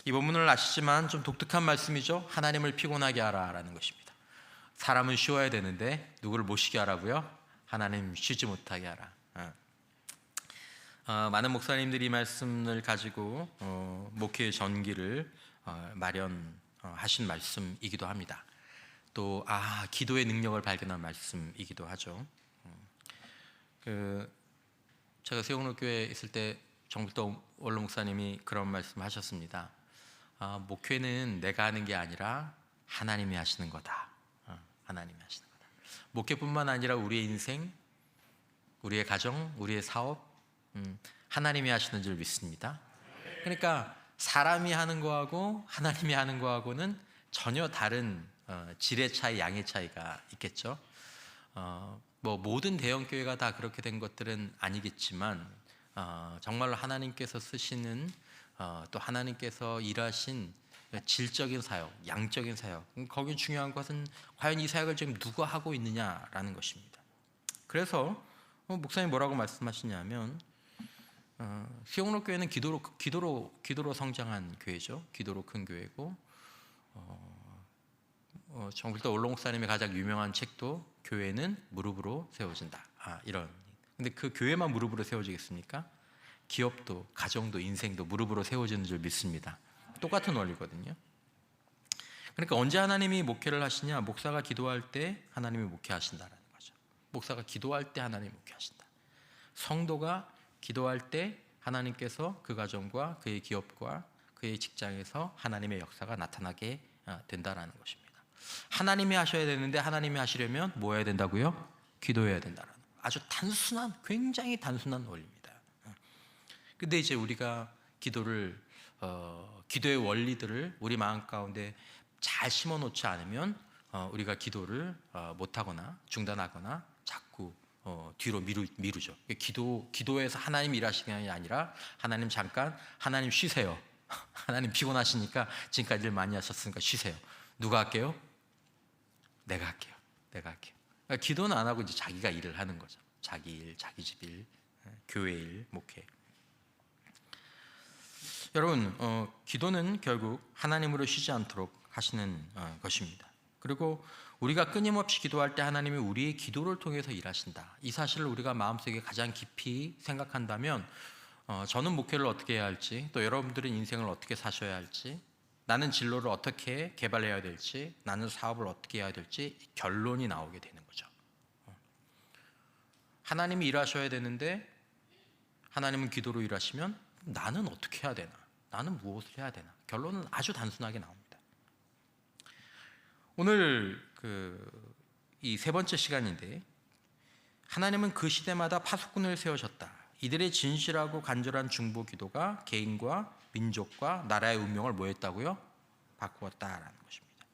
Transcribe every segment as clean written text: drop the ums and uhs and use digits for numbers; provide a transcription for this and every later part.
이 본문을 아시지만 좀 독특한 말씀이죠. 하나님을 피곤하게 하라라는 것입니다. 사람은 쉬어야 되는데 누구를 못 쉬게 하라고요? 하나님 쉬지 못하게 하라. 많은 목사님들이 이 말씀을 가지고 목회 전기를 마련하신 말씀이기도 합니다. 또 기도의 능력을 발견한 말씀이기도 하죠. 제가 세운로교회에 있을 때 정불도 원로 목사님이 그런 말씀하셨습니다. 목회는 내가 하는 게 아니라 하나님이 하시는 거다. 하나님이 하시는 거다. 목회뿐만 아니라 우리의 인생, 우리의 가정, 우리의 사업, 하나님이 하시는 줄 믿습니다. 그러니까 사람이 하는 거하고 하나님이 하는 거하고는 전혀 다른 질의 차이, 양의 차이가 있겠죠. 모든 대형 교회가 다 그렇게 된 것들은 아니겠지만 정말로 하나님께서 쓰시는 또 하나님께서 일하신 질적인 사역, 양적인 사역, 거기 중요한 것은 과연 이 사역을 지금 누가 하고 있느냐라는 것입니다. 그래서 목사님 뭐라고 말씀하시냐면 세운로 교회는 기도로 성장한 교회죠. 기도로 큰 교회고 정불도 원로 목사님의 가장 유명한 책도 교회는 무릎으로 세워진다. 이런. 근데 그 교회만 무릎으로 세워지겠습니까? 기업도, 가정도, 인생도 무릎으로 세워지는 줄 믿습니다. 똑같은 원리거든요. 그러니까 언제 하나님이 목회를 하시냐? 목사가 기도할 때 하나님이 목회하신다라는 거죠. 목사가 기도할 때 하나님이 목회하신다. 성도가 기도할 때 하나님께서 그 가정과 그의 기업과 그의 직장에서 하나님의 역사가 나타나게 된다라는 것입니다. 하나님이 하셔야 되는데 하나님이 하시려면 뭐 해야 된다고요? 기도해야 된다라는 아주 단순한, 굉장히 단순한 원리입니다. 근데 이제 우리가 기도의 원리들을 우리 마음 가운데 잘 심어 놓지 않으면 우리가 기도를 못하거나 중단하거나 자꾸 뒤로 미루죠. 기도에서 하나님 일하시는 게 아니라 하나님 잠깐, 하나님 쉬세요. 하나님 피곤하시니까 지금까지 일 많이 하셨으니까 쉬세요. 누가 할게요? 내가 할게요. 그러니까 기도는 안 하고 이제 자기가 일을 하는 거죠. 자기 일, 자기 집 일, 교회 일, 목회. 여러분, 기도는 결국 하나님으로 쉬지 않도록 하시는 것입니다. 그리고 우리가 끊임없이 기도할 때 하나님이 우리의 기도를 통해서 일하신다. 이 사실을 우리가 마음속에 가장 깊이 생각한다면 저는 목회를 어떻게 해야 할지, 또 여러분들은 인생을 어떻게 사셔야 할지, 나는 진로를 어떻게 개발해야 될지, 나는 사업을 어떻게 해야 될지 결론이 나오게 되는 거죠. 하나님이 일하셔야 되는데 하나님은 기도로 일하시면 나는 어떻게 해야 되나? 나는 무엇을 해야 되나? 결론은 아주 단순하게 나옵니다. 오늘 이 세 번째 시간인데 하나님은 그 시대마다 파수꾼을 세우셨다. 이들의 진실하고 간절한 중보 기도가 개인과 민족과 나라의 운명을 뭐 했다고요? 바꾸었다라는 것입니다.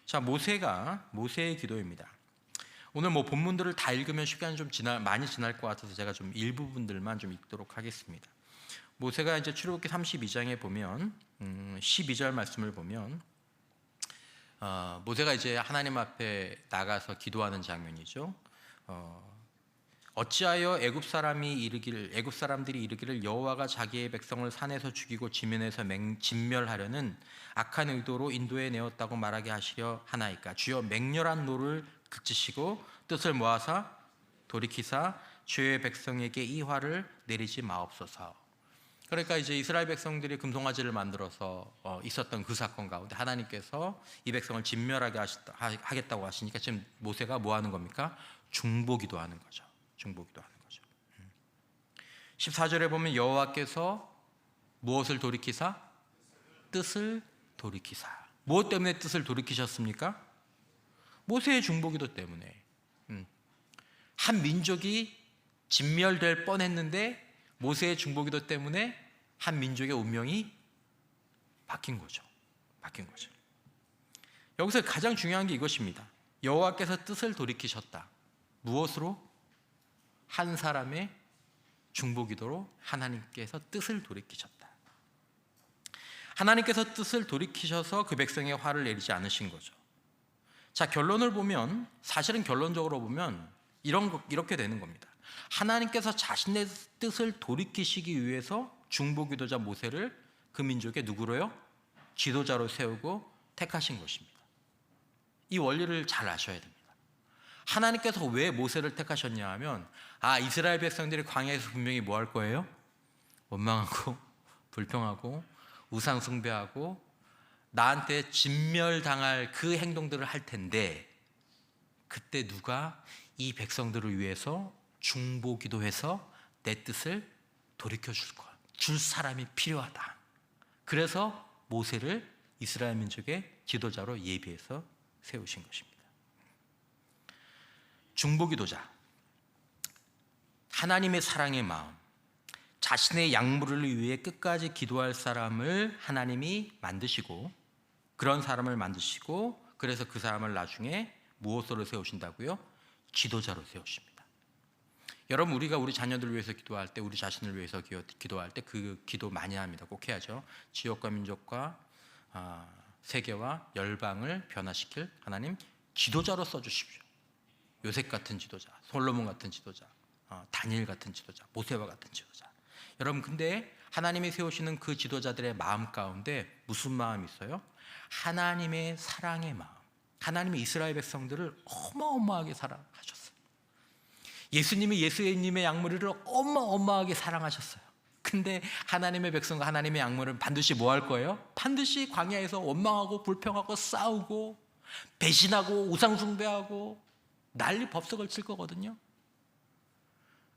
자, 모세의 기도입니다. 오늘 본문들을 다 읽으면 시간이 좀 많이 지날 것 같아서 제가 좀 일부분들만 좀 읽도록 하겠습니다. 모세가 이제 출애굽기 32장에 보면 12절 말씀을 보면 모세가 이제 하나님 앞에 나가서 기도하는 장면이죠. 어찌하여 애굽 사람들이 이르기를 여호와가 자기의 백성을 산에서 죽이고 지면에서 진멸하려는 악한 의도로 인도해 내었다고 말하게 하시려 하나이까. 주여 맹렬한 노를 그치시고 뜻을 모아사 돌이키사 주의 백성에게 이 화를 내리지 마옵소서. 그러니까 이제 이스라엘 백성들이 금송아지를 만들어서 있었던 그 사건 가운데 하나님께서 이 백성을 진멸하게 하겠다고 하시니까 지금 모세가 뭐 하는 겁니까? 중보기도 하는 거죠. 14절에 보면 여호와께서 무엇을 돌이키사? 뜻을 돌이키사. 무엇 때문에 뜻을 돌이키셨습니까? 모세의 중보기도 때문에. 한 민족이 진멸될 뻔했는데 모세의 중보기도 때문에 한 민족의 운명이 바뀐 거죠. 여기서 가장 중요한 게 이것입니다. 여호와께서 뜻을 돌이키셨다. 무엇으로? 한 사람의 중보기도로 하나님께서 뜻을 돌이키셨다. 하나님께서 뜻을 돌이키셔서 그 백성의 화를 내리지 않으신 거죠. 자, 결론을 보면, 사실은 결론적으로 보면 이렇게 되는 겁니다. 하나님께서 자신의 뜻을 돌이키시기 위해서 중보기도자 모세를 그 민족의 누구로요? 지도자로 세우고 택하신 것입니다. 이 원리를 잘 아셔야 됩니다. 하나님께서 왜 모세를 택하셨냐 하면 이스라엘 백성들이 광야에서 분명히 뭐 할 거예요? 원망하고 불평하고 우상 숭배하고 나한테 진멸당할 그 행동들을 할 텐데, 그때 누가 이 백성들을 위해서 중보기도해서 내 뜻을 돌이켜줄 거야. 줄 사람이 필요하다. 그래서 모세를 이스라엘 민족의 지도자로 예비해서 세우신 것입니다. 중보기도자, 하나님의 사랑의 마음, 자신의 약물을 위해 끝까지 기도할 사람을 하나님이 만드시고, 그런 사람을 만드시고, 그래서 그 사람을 나중에 무엇으로 세우신다고요? 지도자로 세우십니다. 여러분, 우리가 우리 자녀들을 위해서 기도할 때, 우리 자신을 위해서 기도할 때 그 기도 많이 합니다. 꼭 해야죠. 지역과 민족과 세계와 열방을 변화시킬 하나님 지도자로 써주십시오. 요셉 같은 지도자, 솔로몬 같은 지도자, 다니엘 같은 지도자, 모세와 같은 지도자. 여러분, 근데 하나님이 세우시는 그 지도자들의 마음 가운데 무슨 마음이 있어요? 하나님의 사랑의 마음. 하나님이 이스라엘 백성들을 어마어마하게 사랑하셨어요. 예수님이 예수님의 약물을 어마어마하게 사랑하셨어요. 근데 하나님의 백성과 하나님의 약물은 반드시 뭐 할 거예요? 반드시 광야에서 원망하고 불평하고 싸우고 배신하고 우상숭배하고 난리 법석을 칠 거거든요.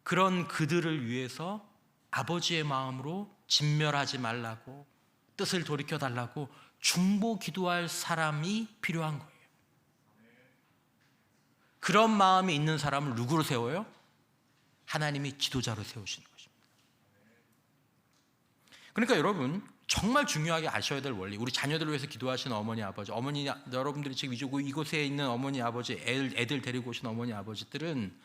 그런 그들을 위해서 아버지의 마음으로 진멸하지 말라고, 뜻을 돌이켜달라고 중보 기도할 사람이 필요한 거예요. 그런 마음이 있는 사람을 누구로 세워요? 하나님이 지도자로 세우시는 것입니다. 그러니까 여러분, 정말 중요하게 아셔야 될 원리, 우리 자녀들을 위해서 기도하시는 어머니 아버지, 여러분들이 지금 이곳에 있는 어머니 아버지, 애들 데리고 오신 어머니 아버지들은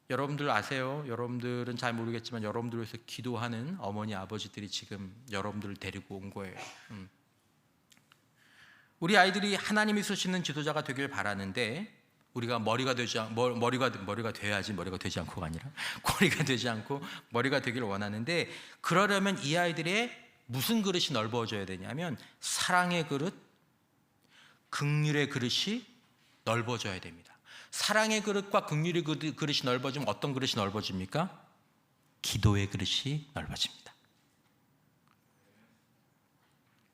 여러분들 아세요? 여러분들은 잘 모르겠지만 여러분들을 위해서 기도하는 어머니 아버지들이 지금 여러분들을 데리고 온 거예요. 우리 아이들이 하나님이 쓰시는 지도자가 되길 바라는데, 우리가 머리가 되지 않고가 아니라 꼬리가 되지 않고 머리가 되기를 원하는데, 그러려면 이 아이들의 무슨 그릇이 넓어져야 되냐면 사랑의 그릇, 긍휼의 그릇이 넓어져야 됩니다. 사랑의 그릇과 긍휼의 그릇이 넓어지면 어떤 그릇이 넓어집니까? 기도의 그릇이 넓어집니다.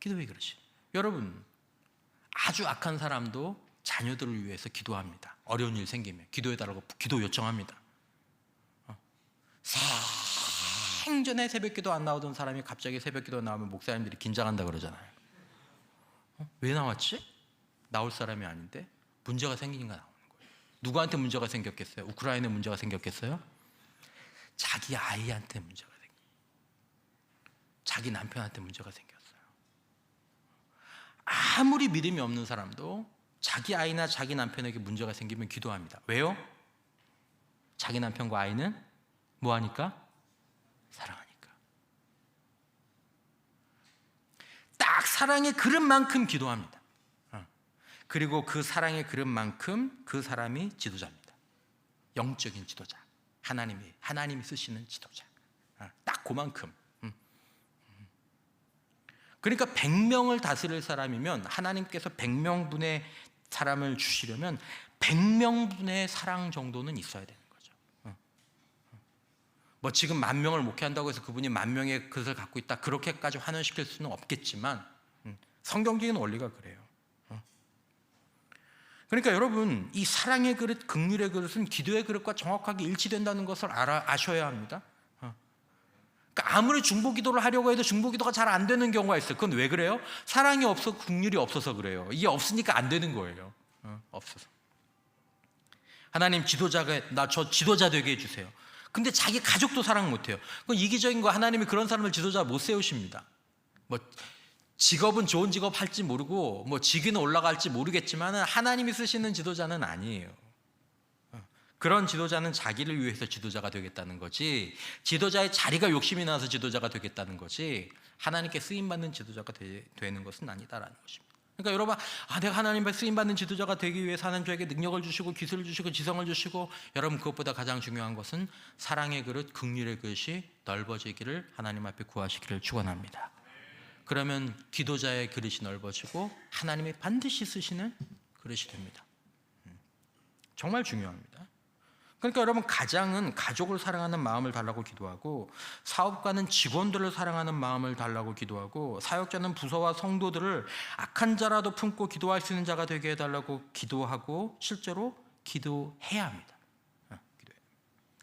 기도의 그릇이. 여러분, 아주 악한 사람도 자녀들을 위해서 기도합니다. 어려운 일 생기면 기도해달라고 기도 요청합니다. 생전에 새벽기도 안 나오던 사람이 갑자기 새벽기도 나오면 목사님들이 긴장한다 그러잖아요. 왜 나왔지? 나올 사람이 아닌데 문제가 생기니까 나오는 거예요. 누구한테 문제가 생겼겠어요? 우크라이나에 문제가 생겼겠어요? 자기 아이한테 문제가 생겼어요. 자기 남편한테 문제가 생겼어요. 아무리 믿음이 없는 사람도 자기 아이나 자기 남편에게 문제가 생기면 기도합니다. 왜요? 자기 남편과 아이는 뭐 하니까? 사랑하니까. 딱 사랑의 그릇만큼 기도합니다. 그리고 그 사랑의 그릇만큼 그 사람이 지도자입니다. 영적인 지도자, 하나님이 쓰시는 지도자. 딱 그만큼. 그러니까 100명을 다스릴 사람이면, 하나님께서 100명분의 사람을 주시려면 100명분의 사랑 정도는 있어야 되는 거죠. 뭐 지금 10,000명을 목회한다고 해서 그분이 10,000명의 그릇을 갖고 있다, 그렇게까지 환원시킬 수는 없겠지만 성경적인 원리가 그래요. 그러니까 여러분, 이 사랑의 그릇, 긍휼의 그릇은 기도의 그릇과 정확하게 일치된다는 것을 아셔야 합니다. 그러니까 아무리 중보기도를 하려고 해도 중보기도가 잘 안 되는 경우가 있어요. 그건 왜 그래요? 사랑이 없어, 긍휼이 없어서 그래요. 이게 없으니까 안 되는 거예요. 없어서. 하나님, 저 지도자 되게 해주세요. 근데 자기 가족도 사랑 못해요. 그건 이기적인 거. 하나님이 그런 사람을 지도자 못 세우십니다. 뭐 직업은 좋은 직업 할지 모르고 뭐 직위는 올라갈지 모르겠지만 하나님이 쓰시는 지도자는 아니에요. 그런 지도자는 자기를 위해서 지도자가 되겠다는 거지, 지도자의 자리가 욕심이 나서 지도자가 되겠다는 거지, 하나님께 쓰임받는 지도자가 되는 것은 아니다라는 것입니다. 그러니까 여러분, 내가 하나님께 쓰임받는 지도자가 되기 위해서 하나님 저에게 능력을 주시고 기술을 주시고 지성을 주시고, 여러분 그것보다 가장 중요한 것은 사랑의 그릇, 긍휼의 그릇이 넓어지기를 하나님 앞에 구하시기를 축원합니다. 그러면 기도자의 그릇이 넓어지고 하나님이 반드시 쓰시는 그릇이 됩니다. 정말 중요합니다. 그러니까 여러분, 가장은 가족을 사랑하는 마음을 달라고 기도하고, 사업가는 직원들을 사랑하는 마음을 달라고 기도하고, 사역자는 부서와 성도들을 악한 자라도 품고 기도할 수 있는 자가 되게 해달라고 기도하고, 실제로 기도해야 합니다.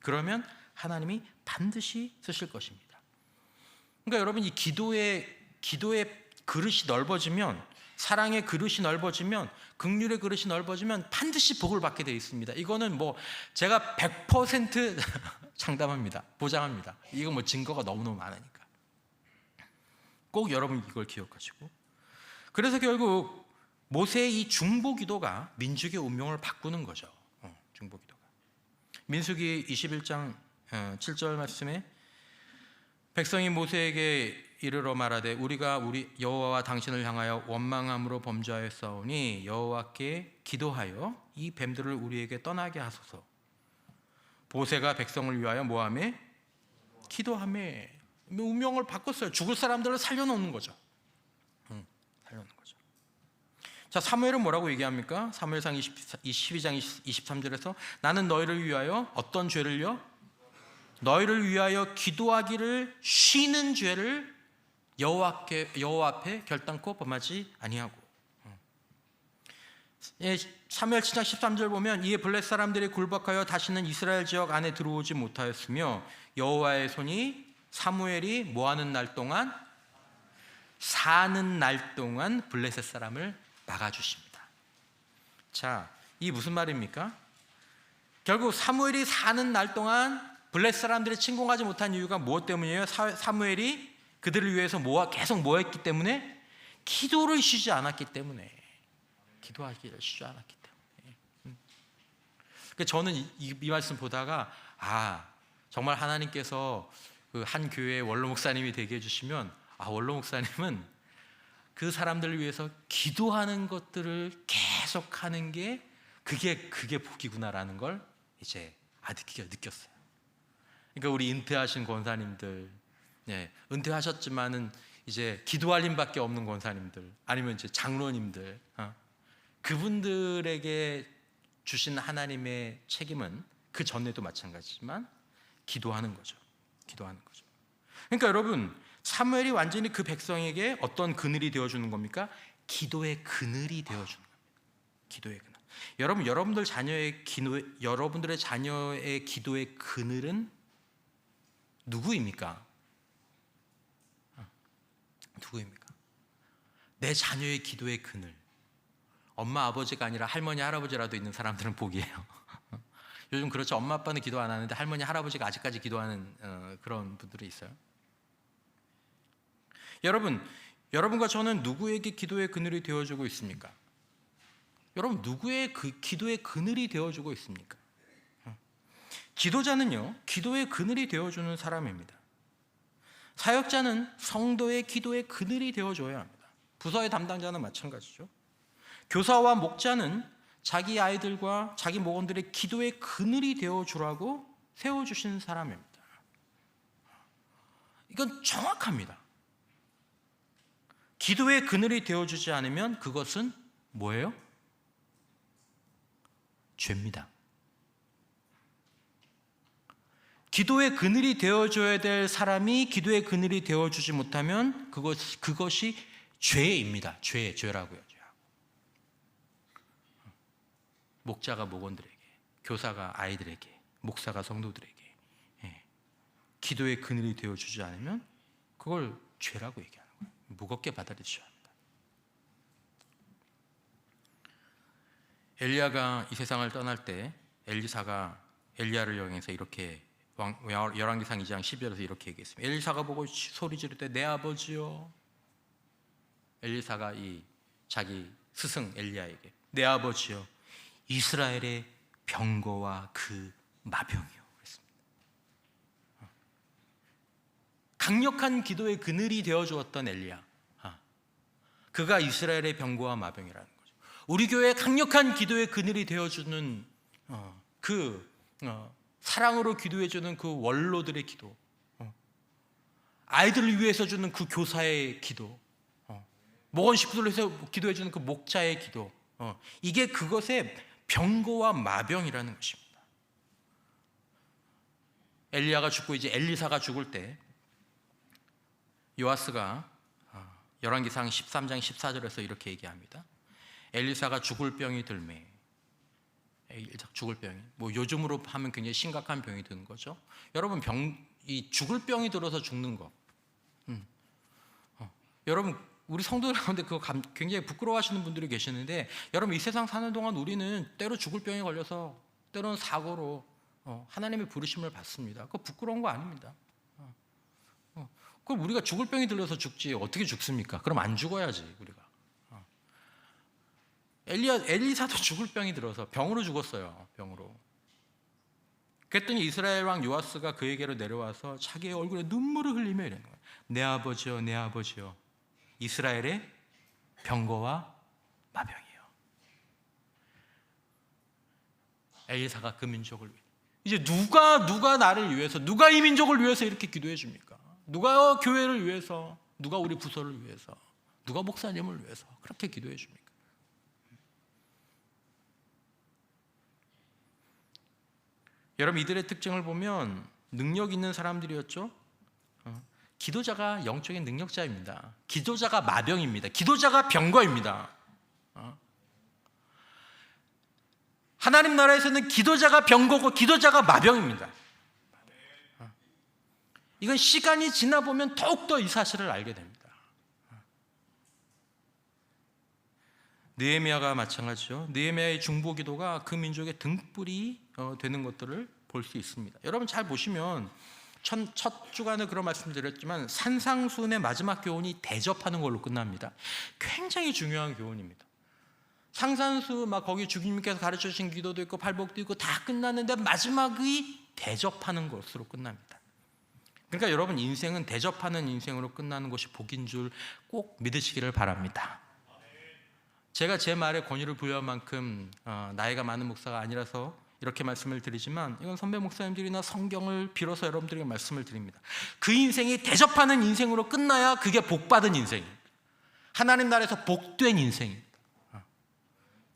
그러면 하나님이 반드시 쓰실 것입니다. 그러니까 여러분, 이 기도의 그릇이 넓어지면, 사랑의 그릇이 넓어지면, 긍휼의 그릇이 넓어지면 반드시 복을 받게 되어 있습니다. 이거는 뭐 제가 100% 장담합니다. 보장합니다. 이거 뭐 증거가 너무너무 많으니까. 꼭 여러분 이걸 기억하시고, 그래서 결국 모세의 이 중보기도가 민족의 운명을 바꾸는 거죠. 중보기도가. 민수기 21장 7절 말씀에 백성이 모세에게 이르러 말하되 우리가 우리 여호와와 당신을 향하여 원망함으로 범죄하였사오니 여호와께 기도하여 이 뱀들을 우리에게 떠나게 하소서. 모세가 백성을 위하여 뭐하매? 기도하매. 운명을 바꿨어요. 죽을 사람들을 살려놓는 거죠. 살려놓는 거죠. 자, 사무엘은 뭐라고 얘기합니까? 사무엘상 12장 23절에서 나는 너희를 위하여 어떤 죄를요? 너희를 위하여 기도하기를 쉬는 죄를 여호와 앞에 결단코 범하지 아니하고. 사무엘 7장 13절 보면 이에 블레셋 사람들이 굴복하여 다시는 이스라엘 지역 안에 들어오지 못하였으며 여호와의 손이 사무엘이 뭐하는 날 동안? 사는 날 동안 블레셋 사람을 막아주십니다. 자, 이 무슨 말입니까? 결국 사무엘이 사는 날 동안 블레셋 사람들이 침공하지 못한 이유가 무엇 때문이에요? 사무엘이 그들을 위해서 계속 뭐 했기 때문에? 기도를 쉬지 않았기 때문에. 기도하기를 쉬지 않았기 때문에. 그러니까 저는 이 말씀 보다가 정말 하나님께서 그 한 교회의 원로 목사님이 되게 해주시면 원로 목사님은 그 사람들을 위해서 기도하는 것들을 계속하는 게 그게 복이구나라는 걸 이제 느꼈어요. 그러니까 우리 은퇴하신 권사님들, 은퇴하셨지만은 이제 기도할 힘밖에 없는 권사님들, 아니면 이제 장로님들, 그분들에게 주신 하나님의 책임은 그 전에도 마찬가지지만 기도하는 거죠. 기도하는 거죠. 그러니까 여러분, 사무엘이 완전히 그 백성에게 어떤 그늘이 되어주는 겁니까? 기도의 그늘이 되어주는 겁니다. 기도의 그늘. 여러분, 여러분들의 자녀의 기도의 그늘은 누구입니까? 누구입니까? 내 자녀의 기도의 그늘. 엄마 아버지가 아니라 할머니 할아버지라도 있는 사람들은 복이에요. 요즘 그렇죠. 엄마 아빠는 기도 안 하는데 할머니 할아버지가 아직까지 기도하는 그런 분들이 있어요. 여러분과 저는 누구에게 기도의 그늘이 되어주고 있습니까? 여러분, 누구의 기도의 그늘이 되어주고 있습니까? 기도자는요, 기도의 그늘이 되어주는 사람입니다. 사역자는 성도의 기도의 그늘이 되어줘야 합니다. 부서의 담당자는 마찬가지죠. 교사와 목자는 자기 아이들과 자기 목원들의 기도의 그늘이 되어주라고 세워주신 사람입니다. 이건 정확합니다. 기도의 그늘이 되어주지 않으면 그것은 뭐예요? 죄입니다. 기도의 그늘이 되어줘야 될 사람이 기도의 그늘이 되어주지 못하면 그것이 죄입니다. 죄라고요. 목자가 목원들에게, 교사가 아이들에게, 목사가 성도들에게 기도의 그늘이 되어주지 않으면 그걸 죄라고 얘기하는 거예요. 무겁게 받아들이셔야 합니다. 엘리야가 이 세상을 떠날 때 엘리사가 엘리야를 향해서 이렇게 열왕기상 2장 12절에서 이렇게 얘기했습니다. 엘리사가 보고 소리 지를 때 내 아버지요. 엘리사가 이 자기 스승 엘리야에게 내 아버지요, 이스라엘의 병거와 그 마병이요 그랬습니다. 강력한 기도의 그늘이 되어주었던 엘리야, 그가 이스라엘의 병거와 마병이라는 거죠. 우리 교회에 강력한 기도의 그늘이 되어주는 사랑으로 기도해주는 그 원로들의 기도, 아이들을 위해서 주는 그 교사의 기도, 목원 식구들을 해서 기도해 주는 그 목자의 기도, 이게 그것의 병거와 마병이라는 것입니다. 엘리야가 죽고 이제 엘리사가 죽을 때 요아스가 열왕기상 13장 14절에서 이렇게 얘기합니다. 엘리사가 죽을 병이 들매, 죽을 병이, 뭐 요즘으로 하면 굉장히 심각한 병이 드는 거죠. 여러분, 이 죽을 병이 들어서 죽는 거, 여러분, 우리 성도들 가운데 그거 굉장히 부끄러워하시는 분들이 계시는데, 여러분, 이 세상 사는 동안 우리는 때로 죽을 병에 걸려서, 때로는 사고로 하나님의 부르심을 받습니다. 그거 부끄러운 거 아닙니다. 그럼 우리가 죽을 병이 들려서 죽지 어떻게 죽습니까? 그럼 안 죽어야지 우리가. 엘리사도 죽을 병이 들어서 병으로 죽었어요. 병으로. 그랬더니 이스라엘 왕 요아스가 그에게로 내려와서 자기의 얼굴에 눈물을 흘리며 이러는 거예요. 내 아버지여, 내 아버지여, 이스라엘의 병거와 마병이요. 엘리사가 그 민족을 위해, 이제 누가 나를 위해서, 누가 이 민족을 위해서 이렇게 기도해 줍니까? 누가 교회를 위해서, 누가 우리 부서를 위해서, 누가 목사님을 위해서 그렇게 기도해 줍니까? 여러분, 이들의 특징을 보면 능력 있는 사람들이었죠. 기도자가 영적인 능력자입니다. 기도자가 마병입니다. 기도자가 병거입니다. 하나님 나라에서는 기도자가 병거고 기도자가 마병입니다. 이건 시간이 지나 보면 더욱더 이 사실을 알게 됩니다. 느헤미야가 마찬가지죠. 느헤미야의 중보기도가 그 민족의 등불이 되는 것들을 볼 수 있습니다. 여러분, 잘 보시면 첫 주간에 그런 말씀을 드렸지만 산상수훈의 마지막 교훈이 대접하는 걸로 끝납니다. 굉장히 중요한 교훈입니다. 상산수 막 거기 주님께서 가르쳐 주신 기도도 있고 팔복도 있고 다 끝났는데 마지막이 대접하는 것으로 끝납니다. 그러니까 여러분, 인생은 대접하는 인생으로 끝나는 것이 복인 줄 꼭 믿으시기를 바랍니다. 제가 제 말에 권위를 부여한 만큼 나이가 많은 목사가 아니라서 이렇게 말씀을 드리지만, 이건 선배 목사님들이나 성경을 빌어서 여러분들에게 말씀을 드립니다. 그 인생이 대접하는 인생으로 끝나야 그게 복받은 인생입니다. 하나님 나라에서 복된 인생입니다.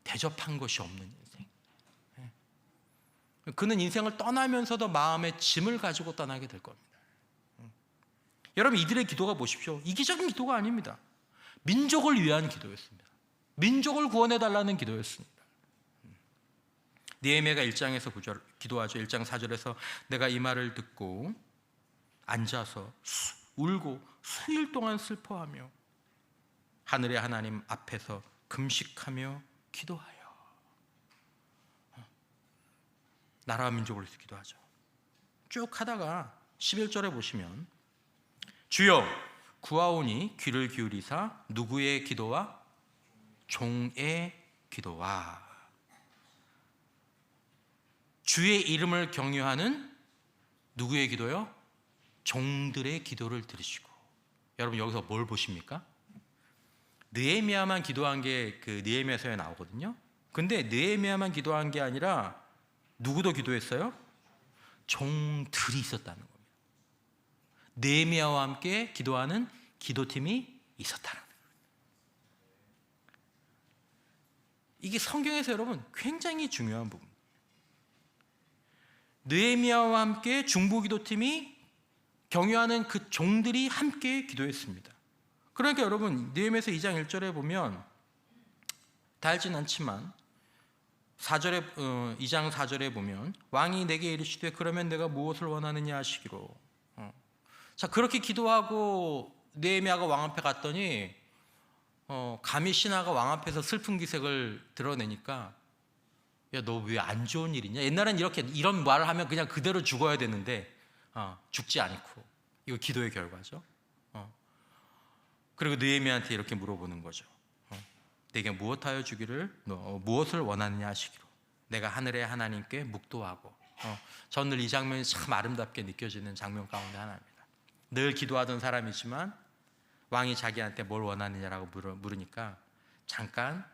대접한 것이 없는 인생. 그는 인생을 떠나면서도 마음에 짐을 가지고 떠나게 될 겁니다. 여러분, 이들의 기도가 보십시오. 이기적인 기도가 아닙니다. 민족을 위한 기도였습니다. 민족을 구원해달라는 기도였습니다. 느헤미야가 1장에서 기도하죠. 1장 4절에서 내가 이 말을 듣고 앉아서 울고 수일 동안 슬퍼하며 하늘의 하나님 앞에서 금식하며 기도하여. 나라와 민족을 위해서 기도하죠. 쭉 하다가 11절에 보시면 주여 구하오니 귀를 기울이사 누구의 기도와? 종의 기도와 주의 이름을 경유하는 누구의 기도요? 종들의 기도를 들으시고. 여러분, 여기서 뭘 보십니까? 느헤미야만 기도한 게 그 느헤미야서에 나오거든요. 근데 느헤미야만 기도한 게 아니라 누구도 기도했어요? 종들이 있었다는 겁니다. 느헤미야와 함께 기도하는 기도팀이 있었다는 거예요. 이게 성경에서 여러분 굉장히 중요한 부분. 느헤미야와 함께 중보기도팀이 경유하는 그 종들이 함께 기도했습니다. 그러니까 여러분, 느헤미야서 2장 1절에 보면 다 알진 않지만 2장 4절에 보면 왕이 내게 이르시되 그러면 내가 무엇을 원하느냐 하시기로. 자, 그렇게 기도하고 느헤미야가 왕 앞에 갔더니 감히 신하가 왕 앞에서 슬픈 기색을 드러내니까, 야, 너 왜 안 좋은 일 있냐? 옛날엔 이런 말을 하면 그냥 그대로 죽어야 되는데 죽지 않고, 이거 기도의 결과죠. 그리고 느헤미야한테 이렇게 물어보는 거죠. 내게 무엇하여 주기를, 너 무엇을 원하느냐 하시기로. 내가 하늘의 하나님께 묵도하고. 저는 늘 이 장면이 참 아름답게 느껴지는 장면 가운데 하나입니다. 늘 기도하던 사람이지만 왕이 자기한테 뭘 원하느냐라고 물으니까 잠깐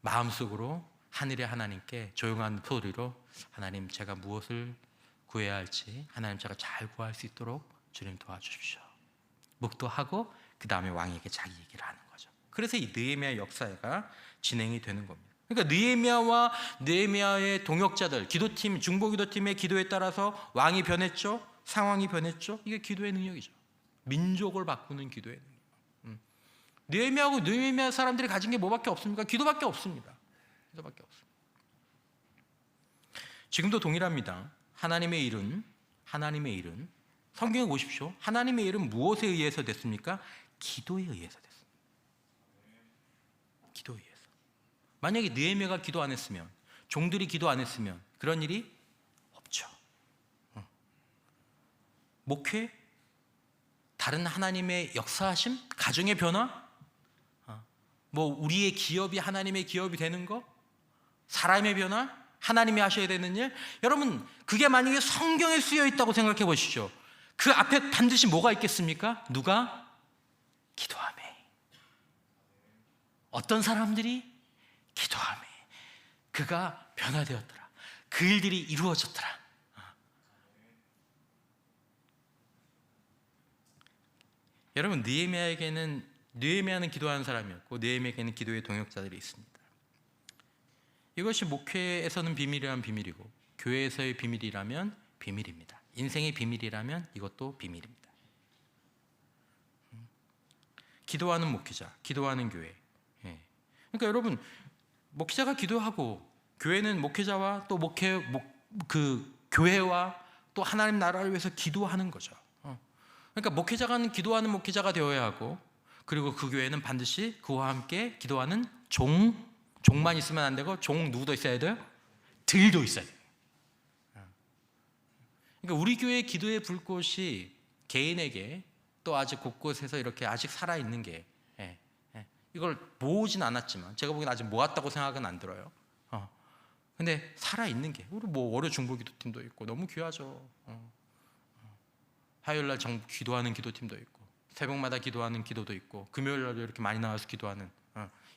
마음속으로 하늘의 하나님께 조용한 소리로, 하나님, 제가 무엇을 구해야 할지 하나님, 제가 잘 구할 수 있도록 주님 도와주십시오. 묵도하고 그 다음에 왕에게 자기 얘기를 하는 거죠. 그래서 이 느헤미야 역사가 진행이 되는 겁니다. 그러니까 느헤미야와 느헤미야의 동역자들, 기도팀, 중보기도팀의 기도에 따라서 왕이 변했죠. 상황이 변했죠. 이게 기도의 능력이죠. 민족을 바꾸는 기도의 능력. 느헤미야하고 느헤미야 사람들이 가진 게 뭐밖에 없습니까? 기도밖에 없습니다. 기도밖에 없습니다. 지금도 동일합니다. 하나님의 일은 성경에 보십시오. 하나님의 일은 무엇에 의해서 됐습니까? 기도에 의해서 됐습니다. 기도에 의해서. 만약에 느헤미야가 기도 안 했으면, 종들이 기도 안 했으면 그런 일이 없죠. 목회, 다른 하나님의 역사하심, 가정의 변화, 뭐 우리의 기업이 하나님의 기업이 되는 거, 사람의 변화, 하나님이 하셔야 되는 일. 여러분, 그게 만약에 성경에 쓰여 있다고 생각해 보시죠. 그 앞에 반드시 뭐가 있겠습니까? 누가? 기도하며. 어떤 사람들이? 기도하며. 그가 변화되었더라. 그 일들이 이루어졌더라. 여러분, 느헤미야는 기도하는 사람이었고 느헤미야에게는 기도의 동역자들이 있습니다. 이것이 목회에서는 비밀이라면 비밀이고 교회에서의 비밀이라면 비밀입니다. 인생의 비밀이라면 이것도 비밀입니다. 기도하는 목회자, 기도하는 교회. 그러니까 여러분, 목회자가 기도하고 교회는 목회자와 또 교회와 또 하나님 나라를 위해서 기도하는 거죠. 그러니까 목회자가 기도하는 목회자가 되어야 하고, 그리고 그 교회는 반드시 그와 함께 기도하는 종만 있으면 안 되고, 누구도 있어야 돼요? 들도 있어야 돼요. 그러니까 우리 교회의 기도의 불꽃이 개인에게 또 아직 곳곳에서 이렇게 아직 살아있는 게, 이걸 모으진 않았지만 제가 보기엔 아직 모았다고 생각은 안 들어요. 근데 살아있는 게, 우리 뭐 월요 중보기도팀도 있고 너무 귀하죠. 화요일날 기도하는 기도팀도 있고, 새벽마다 기도하는 기도도 있고, 금요일날도 이렇게 많이 나와서 기도하는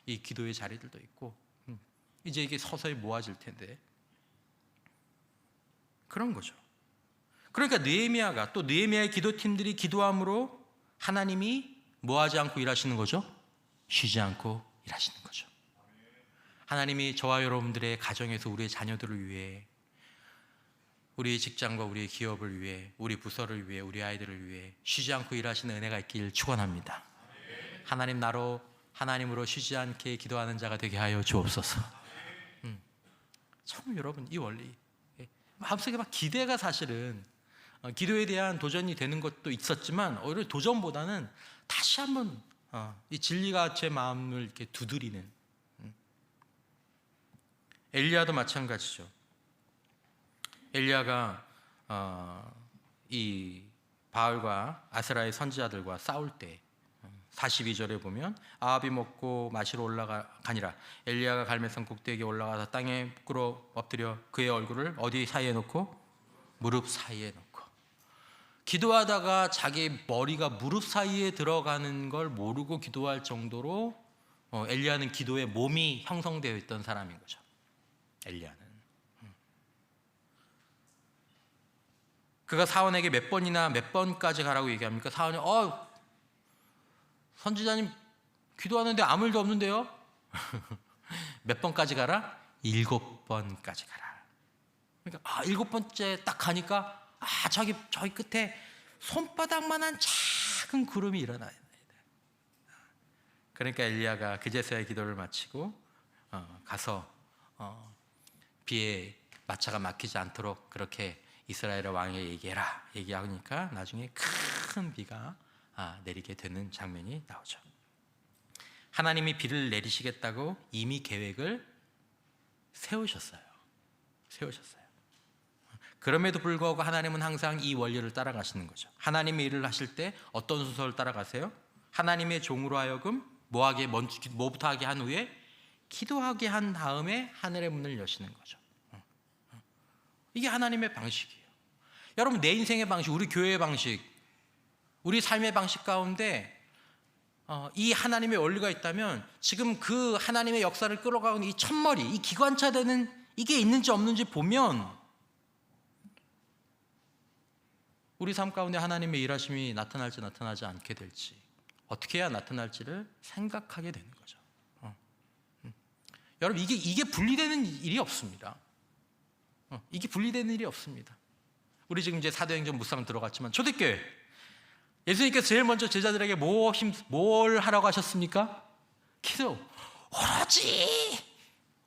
이 기도의 자리들도 있고, 이제 이게 서서히 모아질 텐데 그런 거죠. 그러니까 느헤미야가 또 느헤미야의 기도팀들이 기도함으로 하나님이 뭐하지 않고 일하시는 거죠? 쉬지 않고 일하시는 거죠. 하나님이 저와 여러분들의 가정에서 우리의 자녀들을 위해, 우리의 직장과 우리의 기업을 위해, 우리 부서를 위해, 우리 아이들을 위해 쉬지 않고 일하시는 은혜가 있길 축원합니다. 하나님으로 쉬지 않게 기도하는 자가 되게 하여 주옵소서. 참 여러분, 이 원리 마음속에 막 기대가, 사실은 기도에 대한 도전이 되는 것도 있었지만 오히려 도전보다는 다시 한번 이 진리가 제 마음을 이렇게 두드리는. 엘리야도 마찬가지죠. 엘리야가 이 바알과 아세라의 선지자들과 싸울 때 42절에 보면 아합이 먹고 마시러 올라가니라. 엘리야가 갈멜산 꼭대기에 올라가서 땅에 꿇어 엎드려 그의 얼굴을 어디 사이에 놓고? 무릎 사이에 놓고. 기도하다가 자기 머리가 무릎 사이에 들어가는 걸 모르고 기도할 정도로 엘리야는 기도에 몸이 형성되어 있던 사람인 거죠. 엘리야는 그가 사원에게 몇 번까지 가라고 얘기합니까? 사원이 선지자님 기도하는데 아무 일도 없는데요? 몇 번까지 가라? 7번까지 가라. 그러니까 7번째 딱 가니까 저기 끝에 손바닥만한 작은 구름이 일어나야 돼. 그러니까 엘리야가 그제서야 기도를 마치고 가서 비에 마차가 막히지 않도록 그렇게 이스라엘의 왕에게 얘기하니까 나중에 큰 비가 내리게 되는 장면이 나오죠. 하나님이 비를 내리시겠다고 이미 계획을 세우셨어요. 그럼에도 불구하고 하나님은 항상 이 원리를 따라가시는 거죠. 하나님의 일을 하실 때 어떤 순서를 따라가세요? 하나님의 종으로 하여금 뭐부터 하게 한 후에 기도하게 한 다음에 하늘의 문을 여시는 거죠. 이게 하나님의 방식이에요. 여러분, 내 인생의 방식, 우리 교회의 방식, 우리 삶의 방식 가운데 이 하나님의 원리가 있다면 지금 그 하나님의 역사를 끌어가는 이 첫머리, 이 기관차 되는 이게 있는지 없는지 보면 우리 삶 가운데 하나님의 일하심이 나타날지 나타나지 않게 될지 어떻게 해야 나타날지를 생각하게 되는 거죠. 여러분, 이게 분리되는 일이 없습니다. 이게 분리되는 일이 없습니다. 우리 지금 이제 사도행전 묵상 들어갔지만 초대교회, 예수님께서 제일 먼저 제자들에게 뭘 하라고 하셨습니까? 기도.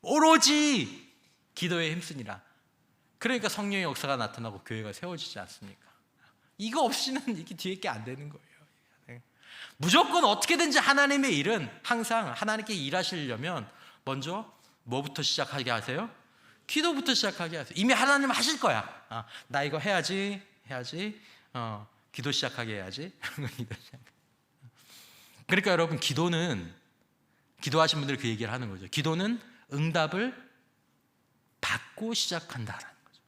오로지 기도에 힘쓰니라. 그러니까 성령의 역사가 나타나고 교회가 세워지지 않습니까? 이거 없이는 이게 뒤에 게 안 되는 거예요. 무조건 어떻게든지 하나님의 일은 항상 하나님께 일하시려면 먼저 뭐부터 시작하게 하세요? 기도부터 시작하게 하세요. 이미 하나님 하실 거야. 나 이거 해야지. 기도 시작하게 해야지. 그러니까 여러분, 기도하신 분들 그 얘기를 하는 거죠. 기도는 응답을 받고 시작한다라는 거죠.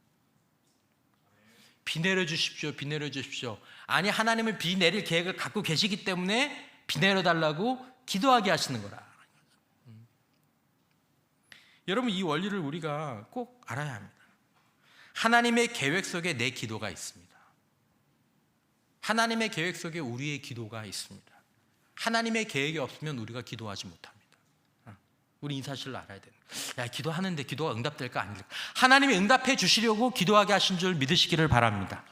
비 내려주십시오. 비 내려주십시오. 아니, 하나님은 비 내릴 계획을 갖고 계시기 때문에 비 내려달라고 기도하게 하시는 거라. 여러분, 이 원리를 우리가 꼭 알아야 합니다. 하나님의 계획 속에 내 기도가 있습니다. 하나님의 계획 속에 우리의 기도가 있습니다. 하나님의 계획이 없으면 우리가 기도하지 못합니다. 우리 이 사실을 알아야 돼요. 기도하는데 기도가 응답될까 안 될까? 하나님이 응답해 주시려고 기도하게 하신 줄 믿으시기를 바랍니다.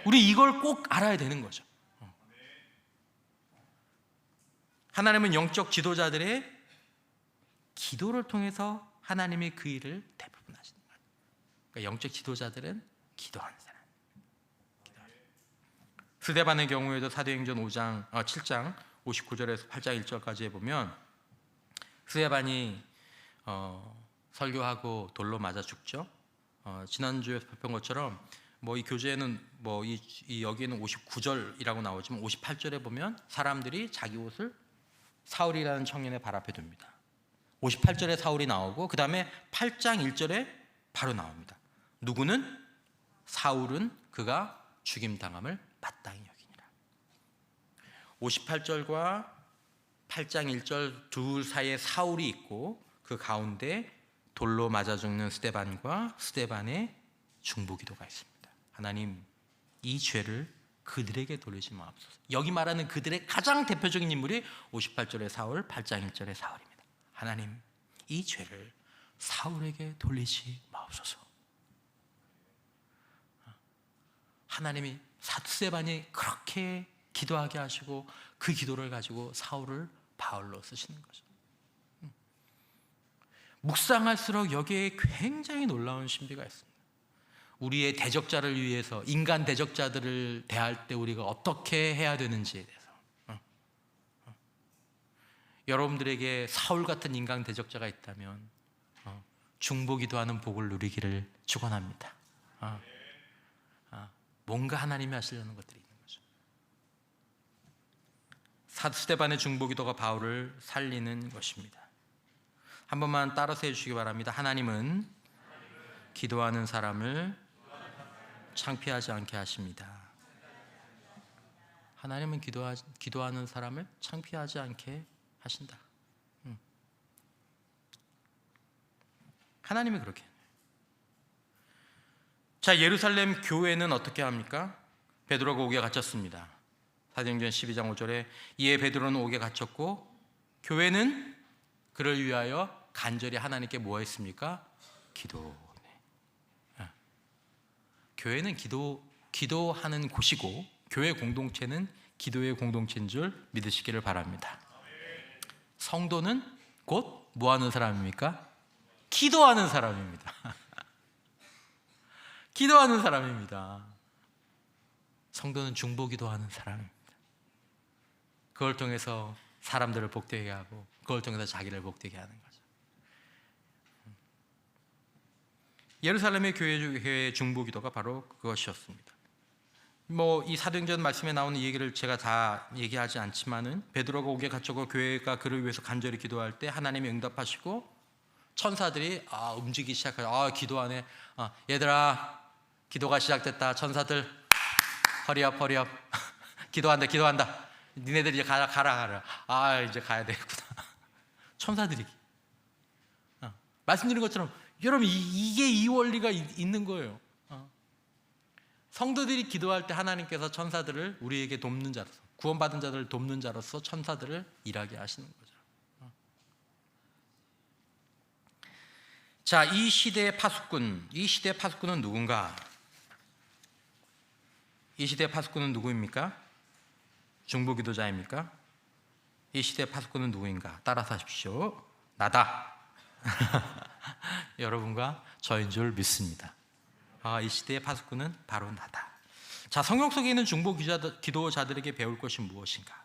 우리 이걸 꼭 알아야 되는 거죠. 하나님은 영적 지도자들의 기도를 통해서 하나님의 그 일을 대부분 하시는 거예요. 그러니까 영적 지도자들은 기도하는 사람. 스데반의 경우에도 사도행전 7장 59절에서 8장 1절까지 보면 스데반이 설교하고 돌로 맞아 죽죠. 지난주에 발표한 것처럼 이 교재에는 여기에는 59절이라고 나오지만 58절에 보면 사람들이 자기 옷을 사울이라는 청년의 발 앞에 둡니다. 58절에 사울이 나오고 그 다음에 8장 1절에 바로 나옵니다. 누구는? 사울은 그가 죽임당함을 마땅히 여기니라. 58절과 8장 1절 둘 사이에 사울이 있고 그 가운데 돌로 맞아 죽는 스데반과 스데반의 중보기도가 있습니다. 하나님, 이 죄를 그들에게 돌리지 마옵소서. 여기 말하는 그들의 가장 대표적인 인물이 58절의 사울, 8장 1절의 사울입니다. 하나님, 이 죄를 사울에게 돌리지 마옵소서. 하나님이 스데반이 그렇게 기도하게 하시고 그 기도를 가지고 사울을 바울로 쓰시는 거죠. 묵상할수록 여기에 굉장히 놀라운 신비가 있습니다. 우리의 대적자를 위해서, 인간 대적자들을 대할 때 우리가 어떻게 해야 되는지에 대해서 여러분들에게 사울 같은 인간 대적자가 있다면 중보기도하는 복을 누리기를 축원합니다. 뭔가 하나님이 하시려는 것들이 있는 거죠. 스데반의 중보기도가 바울을 살리는 것입니다. 한 번만 따라서 해주시기 바랍니다. 하나님은 기도하는 사람을 창피하지 않게 하십니다. 하나님은 기도하는 사람을 창피하지 않게 하신다. 하나님이 그렇게. 자, 예루살렘 교회는 어떻게 합니까? 베드로가 옥에 갇혔습니다. 사도행전 12장 5절에 이에 베드로는 옥에 갇혔고 교회는 그를 위하여 간절히 하나님께 뭐 했습니까? 기도네. 교회는 기도하는 곳이고 교회 공동체는 기도의 공동체인 줄 믿으시기를 바랍니다. 성도는 곧 뭐 하는 사람입니까? 기도하는 사람입니다. 기도하는 사람입니다. 성도는 중보기도하는 사람입니다. 그걸 통해서 사람들을 복되게 하고 그걸 통해서 자기를 복되게 하는 거죠. 예루살렘의 교회의 중보기도가 바로 그것이었습니다. 이 사도행전 말씀에 나오는 이 얘기를 제가 다 얘기하지 않지만은 베드로가 옥에 갇혔고 교회가 그를 위해서 간절히 기도할 때 하나님이 응답하시고 천사들이 움직이기 시작해요. 기도하네. 얘들아, 기도가 시작됐다. 천사들 허리업 기도한다. 니네들 이제 가라. 이제 가야 되겠구나. 천사들이 말씀드린 것처럼 여러분, 이게 이 원리가 있는 거예요. 성도들이 기도할 때 하나님께서 천사들을 우리에게 돕는 자로서 구원받은 자들을 돕는 자로서 천사들을 일하게 하시는 거죠. 자, 이 시대의 파수꾼은 누군가? 이 시대의 파수꾼은 누구입니까? 중보기도자입니까? 이 시대의 파수꾼은 누구인가? 따라서 하십시오. 나다. 여러분과 저인 줄 믿습니다. 이 시대의 파수꾼은 바로 나다. 자, 성경 속에 있는 중보기도자들에게 배울 것이 무엇인가?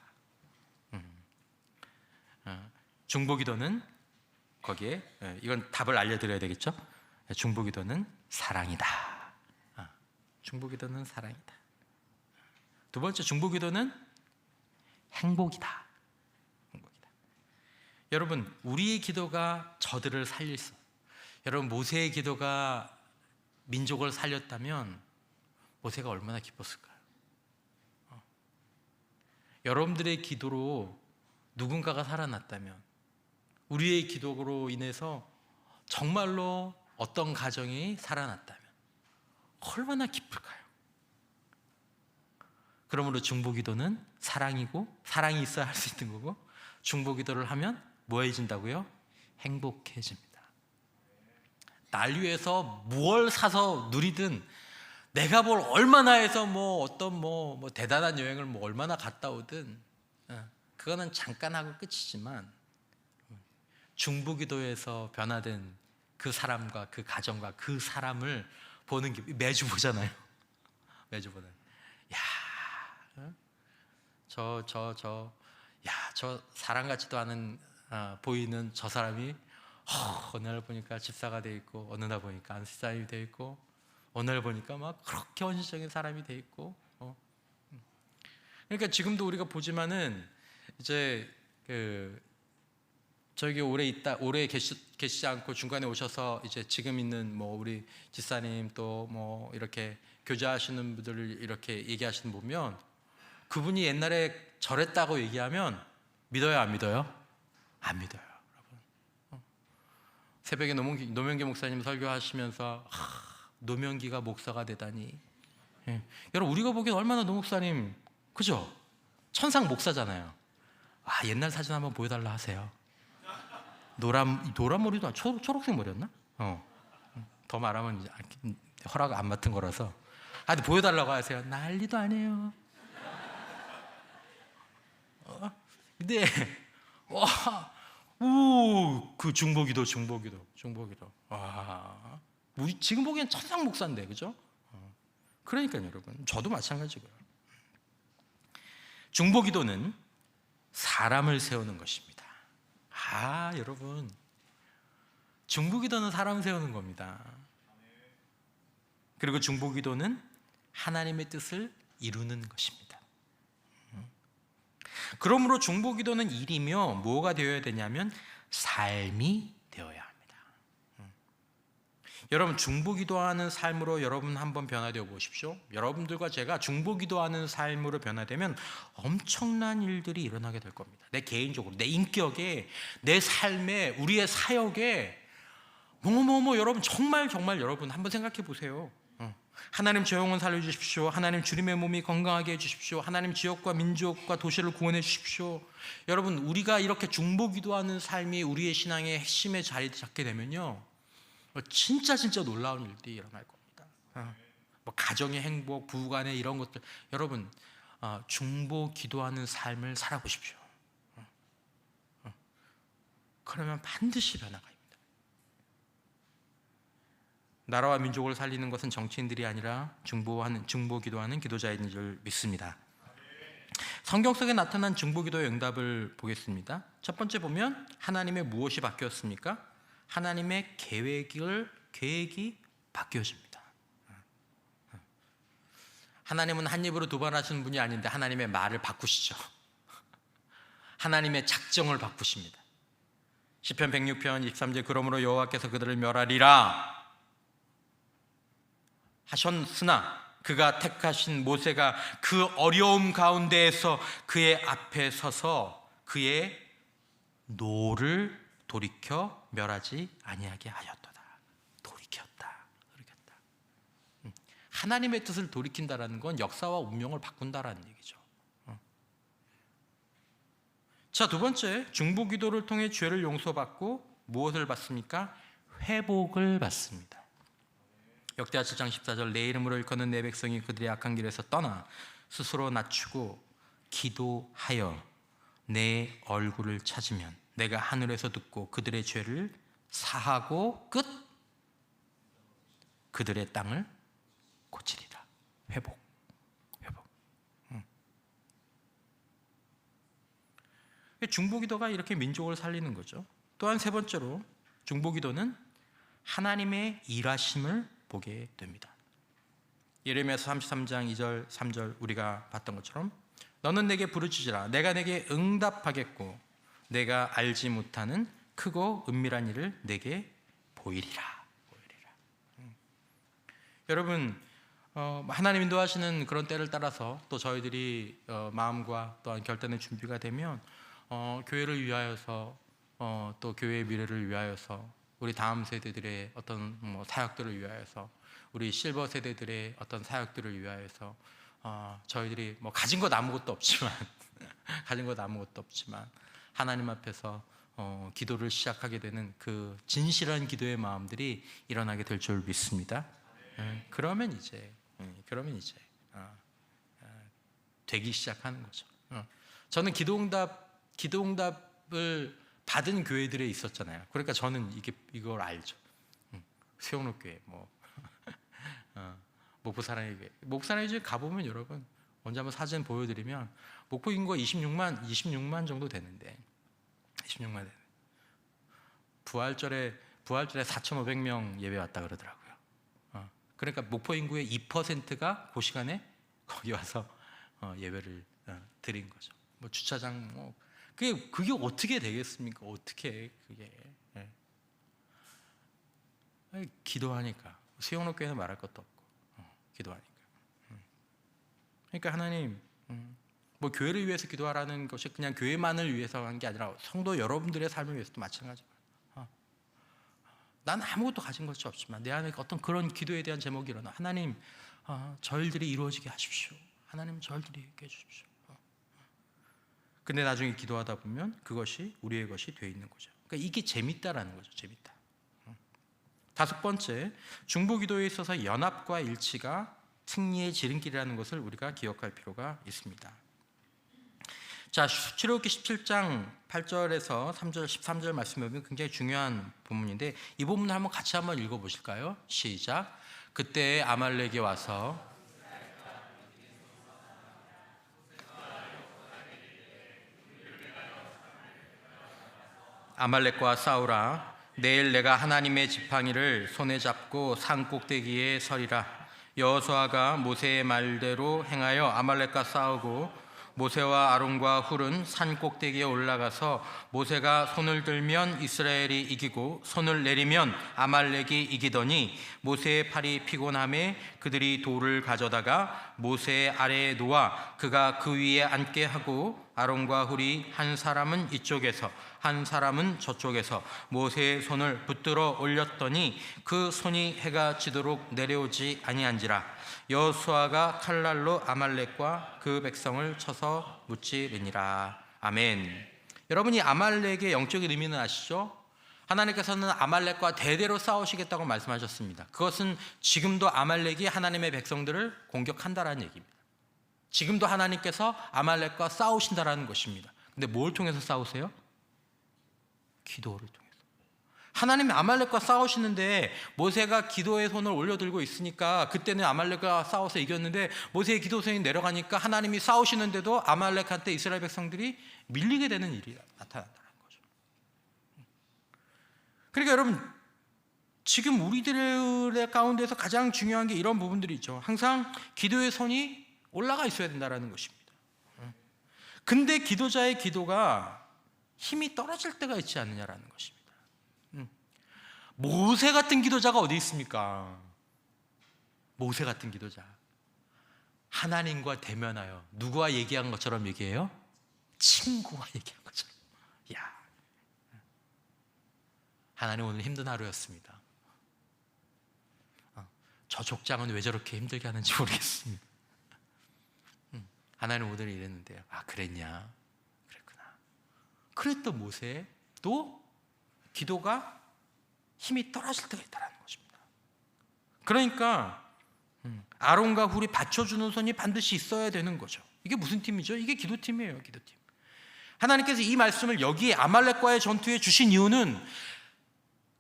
중보기도는 거기에 이건 답을 알려드려야 되겠죠? 중보기도는 사랑이다. 중보기도는 사랑이다. 두 번째, 중보기도는 행복이다. 행복이다. 여러분, 우리의 기도가 저들을 살릴 수. 여러분, 모세의 기도가 민족을 살렸다면 모세가 얼마나 기뻤을까요? 여러분들의 기도로 누군가가 살아났다면, 우리의 기도로 인해서 정말로 어떤 가정이 살아났다면 얼마나 기쁠까요? 그러므로 중보기도는 사랑이고, 사랑이 있어야 할 수 있는 거고, 중보기도를 하면 뭐해진다고요? 행복해집니다. 날 위해서 무얼 사서 누리든, 내가 뭘 얼마나 해서 어떤 대단한 여행을 얼마나 갔다 오든, 그거는 잠깐 하고 끝이지만, 중보기도에서 변화된 그 사람과 그 가정과 그 사람을 보는 게 매주 보잖아요. 매주 보는. 저 사람 같지도 않은 보이는 저 사람이 어느 날 보니까 집사가 돼 있고, 어느 날 보니까 안수사님이 돼 있고, 어느 날 보니까 막 그렇게 헌신적인 사람이 돼 있고. 그러니까 지금도 우리가 보지만은 이제 저기 오래 계시지 않고 중간에 오셔서 이제 지금 있는 우리 집사님 또 이렇게 교제하시는 분들을 이렇게 얘기하시는 거 보면, 그분이 옛날에 저랬다고 얘기하면 믿어요, 안 믿어요? 안 믿어요, 여러분. 새벽에 노명기 목사님 설교하시면서 노명기가 목사가 되다니. 여러분, 우리가 보기엔 얼마나 노 목사님, 그죠? 천상 목사잖아요. 옛날 사진 한번 보여달라 하세요. 노란 머리도 아니고 초록색 머리였나? 더 말하면 허락 안 맡은 거라서. 근데 보여달라고 하세요. 난리도 아니에요. 근데 그 중보기도. 우리 지금 보기엔 천상 목사인데, 그죠? 그러니까요, 여러분. 저도 마찬가지고요. 중보기도는 사람을 세우는 것입니다. 여러분, 중보기도는 사람 세우는 겁니다. 그리고 중보기도는 하나님의 뜻을 이루는 것입니다. 그러므로 중보기도는 일이며 뭐가 되어야 되냐면 삶이 되어야 합니다. 여러분, 중보기도하는 삶으로 여러분 한번 변화되어 보십시오. 여러분들과 제가 중보기도하는 삶으로 변화되면 엄청난 일들이 일어나게 될 겁니다. 내 개인적으로, 내 인격에, 내 삶에, 우리의 사역에 여러분, 정말 여러분 한번 생각해 보세요. 하나님 저 영혼 살려주십시오. 하나님 주님의 몸이 건강하게 해주십시오. 하나님 지역과 민족과 도시를 구원해 주십시오. 여러분, 우리가 이렇게 중보기도하는 삶이 우리의 신앙의 핵심에 자리 잡게 되면요, 진짜 놀라운 일들이 일어날 겁니다. 가정의 행복, 부부간의 이런 것들. 여러분, 중보기도하는 삶을 살아보십시오. 그러면 반드시 변화가 있습니다. 나라와 민족을 살리는 것은 정치인들이 아니라 중보기도하는 기도자인 줄 믿습니다. 성경 속에 나타난 중보기도의 응답을 보겠습니다. 첫 번째 보면 하나님의 무엇이 바뀌었습니까? 하나님의 계획이 바뀌어집니다. 하나님은 한 입으로 두 번 하시는 분이 아닌데 하나님의 말을 바꾸시죠. 하나님의 작정을 바꾸십니다. 시편 106편 23절, 그러므로 여호와께서 그들을 멸하리라 하셨으나 그가 택하신 모세가 그 어려움 가운데에서 그의 앞에 서서 그의 노를 돌이켜 멸하지 아니하게 하였도다. 돌이켰다. 하나님의 뜻을 돌이킨다라는 건 역사와 운명을 바꾼다라는 얘기죠. 자, 두 번째, 중보기도를 통해 죄를 용서받고 무엇을 받습니까? 회복을 받습니다. 역대하 7장 14절, 내 이름으로 일컫는 내 백성이 그들의 악한 길에서 떠나 스스로 낮추고 기도하여 내 얼굴을 찾으면 내가 하늘에서 듣고 그들의 죄를 사하고 끝 그들의 땅을 고치리라. 회복. 중보기도가 이렇게 민족을 살리는 거죠. 또한 세 번째로 중보기도는 하나님의 일하심을 보게 됩니다. 예레미야서 33장 2절 3절 우리가 봤던 것처럼 너는 내게 부르짖으라 내가 내게 응답하겠고 내가 알지 못하는 크고 은밀한 일을 내게 보이리라. 여러분, 하나님 인도하시는 그런 때를 따라서 또 저희들이 마음과 또한 결단의 준비가 되면 교회를 위하여서 또 교회의 미래를 위하여서 우리 다음 세대들의 어떤 사역들을 위하여서 우리 실버 세대들의 어떤 사역들을 위하여서 저희들이 가진 것 아무것도 없지만 하나님 앞에서 기도를 시작하게 되는 그 진실한 기도의 마음들이 일어나게 될 줄 믿습니다. 그러면 이제 되기 시작하는 거죠. 저는 기도응답을 받은 교회들에 있었잖아요. 그러니까 저는 이걸 알죠. 세워놓교회, 목포사랑의 교회. 목포사랑의 교회 가보면 여러분 언제 한번 사진 보여드리면 목포 인구가 26만 정도 되는데 26만 되는데 부활절에 4,500명 예배 왔다 그러더라고요. 그러니까 목포 인구의 2%가 그 시간에 거기 와서 예배를 드린 거죠. 주차장 그게 어떻게 되겠습니까? 어떻게 그게 기도하니까 수영로교회는 말할 것도 없고 기도하니까. 그러니까 하나님 교회를 위해서 기도하라는 것이 그냥 교회만을 위해서 한 게 아니라 성도 여러분들의 삶을 위해서도 마찬가지고. 난 아무것도 가진 것이 없지만 내 안에 어떤 그런 기도에 대한 제목이 일어나. 하나님, 저일들이 이루어지게 하십시오. 하나님, 저일들이 있게 해주십시오. 근데 나중에 기도하다 보면 그것이 우리의 것이 되어 있는 거죠. 그러니까 이게 재밌다라는 거죠. 재밌다. 다섯 번째, 중보기도에 있어서 연합과 일치가 승리의 지름길이라는 것을 우리가 기억할 필요가 있습니다. 자, 출애굽기 17장 8절에서 3절 13절 말씀에 보면 굉장히 중요한 부분인데 이 부분을 같이 한번 읽어보실까요? 시작. 그때 아말렉이 와서 아말렉과 싸우라. 내일 내가 하나님의 지팡이를 손에 잡고 산 꼭대기에 서리라. 여호수아가 모세의 말대로 행하여 아말렉과 싸우고 모세와 아론과 훌은 산 꼭대기에 올라가서 모세가 손을 들면 이스라엘이 이기고 손을 내리면 아말렉이 이기더니 모세의 팔이 피곤함에 그들이 돌을 가져다가 모세 아래에 놓아 그가 그 위에 앉게 하고 아론과 훌이 한 사람은 이쪽에서 한 사람은 저쪽에서 모세의 손을 붙들어 올렸더니 그 손이 해가 지도록 내려오지 아니한지라. 여호수아가 칼날로 아말렉과 그 백성을 쳐서 무찌르니라. 아멘. 여러분, 이 아말렉의 영적인 의미는 아시죠? 하나님께서는 아말렉과 대대로 싸우시겠다고 말씀하셨습니다. 그것은 지금도 아말렉이 하나님의 백성들을 공격한다라는 얘기입니다. 지금도 하나님께서 아말렉과 싸우신다라는 것입니다. 근데 뭘 통해서 싸우세요? 기도를 통해서. 하나님이 아말렉과 싸우시는데 모세가 기도의 손을 올려들고 있으니까 그때는 아말렉과 싸워서 이겼는데 모세의 기도손이 내려가니까 하나님이 싸우시는데도 아말렉한테 이스라엘 백성들이 밀리게 되는 일이 나타난다는 거죠. 그러니까 여러분, 지금 우리들의 가운데서 가장 중요한 게 이런 부분들이 있죠. 항상 기도의 손이 올라가 있어야 된다는 것입니다. 근데 기도자의 기도가 힘이 떨어질 때가 있지 않느냐라는 것입니다. 모세 같은 기도자가 어디 있습니까? 모세 같은 기도자, 하나님과 대면하여 누구와 얘기한 것처럼 얘기해요? 친구와 얘기한 것처럼. 야, 하나님 오늘 힘든 하루였습니다. 저 족장은 왜 저렇게 힘들게 하는지 모르겠습니다. 하나님 오늘 이랬는데요. 아, 그랬냐? 그랬구나. 그랬던 모세도 기도가 힘이 떨어질 때가 있다는 것입니다. 그러니까 아론과 훌이 받쳐주는 손이 반드시 있어야 되는 거죠. 이게 무슨 팀이죠? 이게 기도팀이에요. 기도팀. 하나님께서 이 말씀을 여기 아말렉과의 전투에 주신 이유는,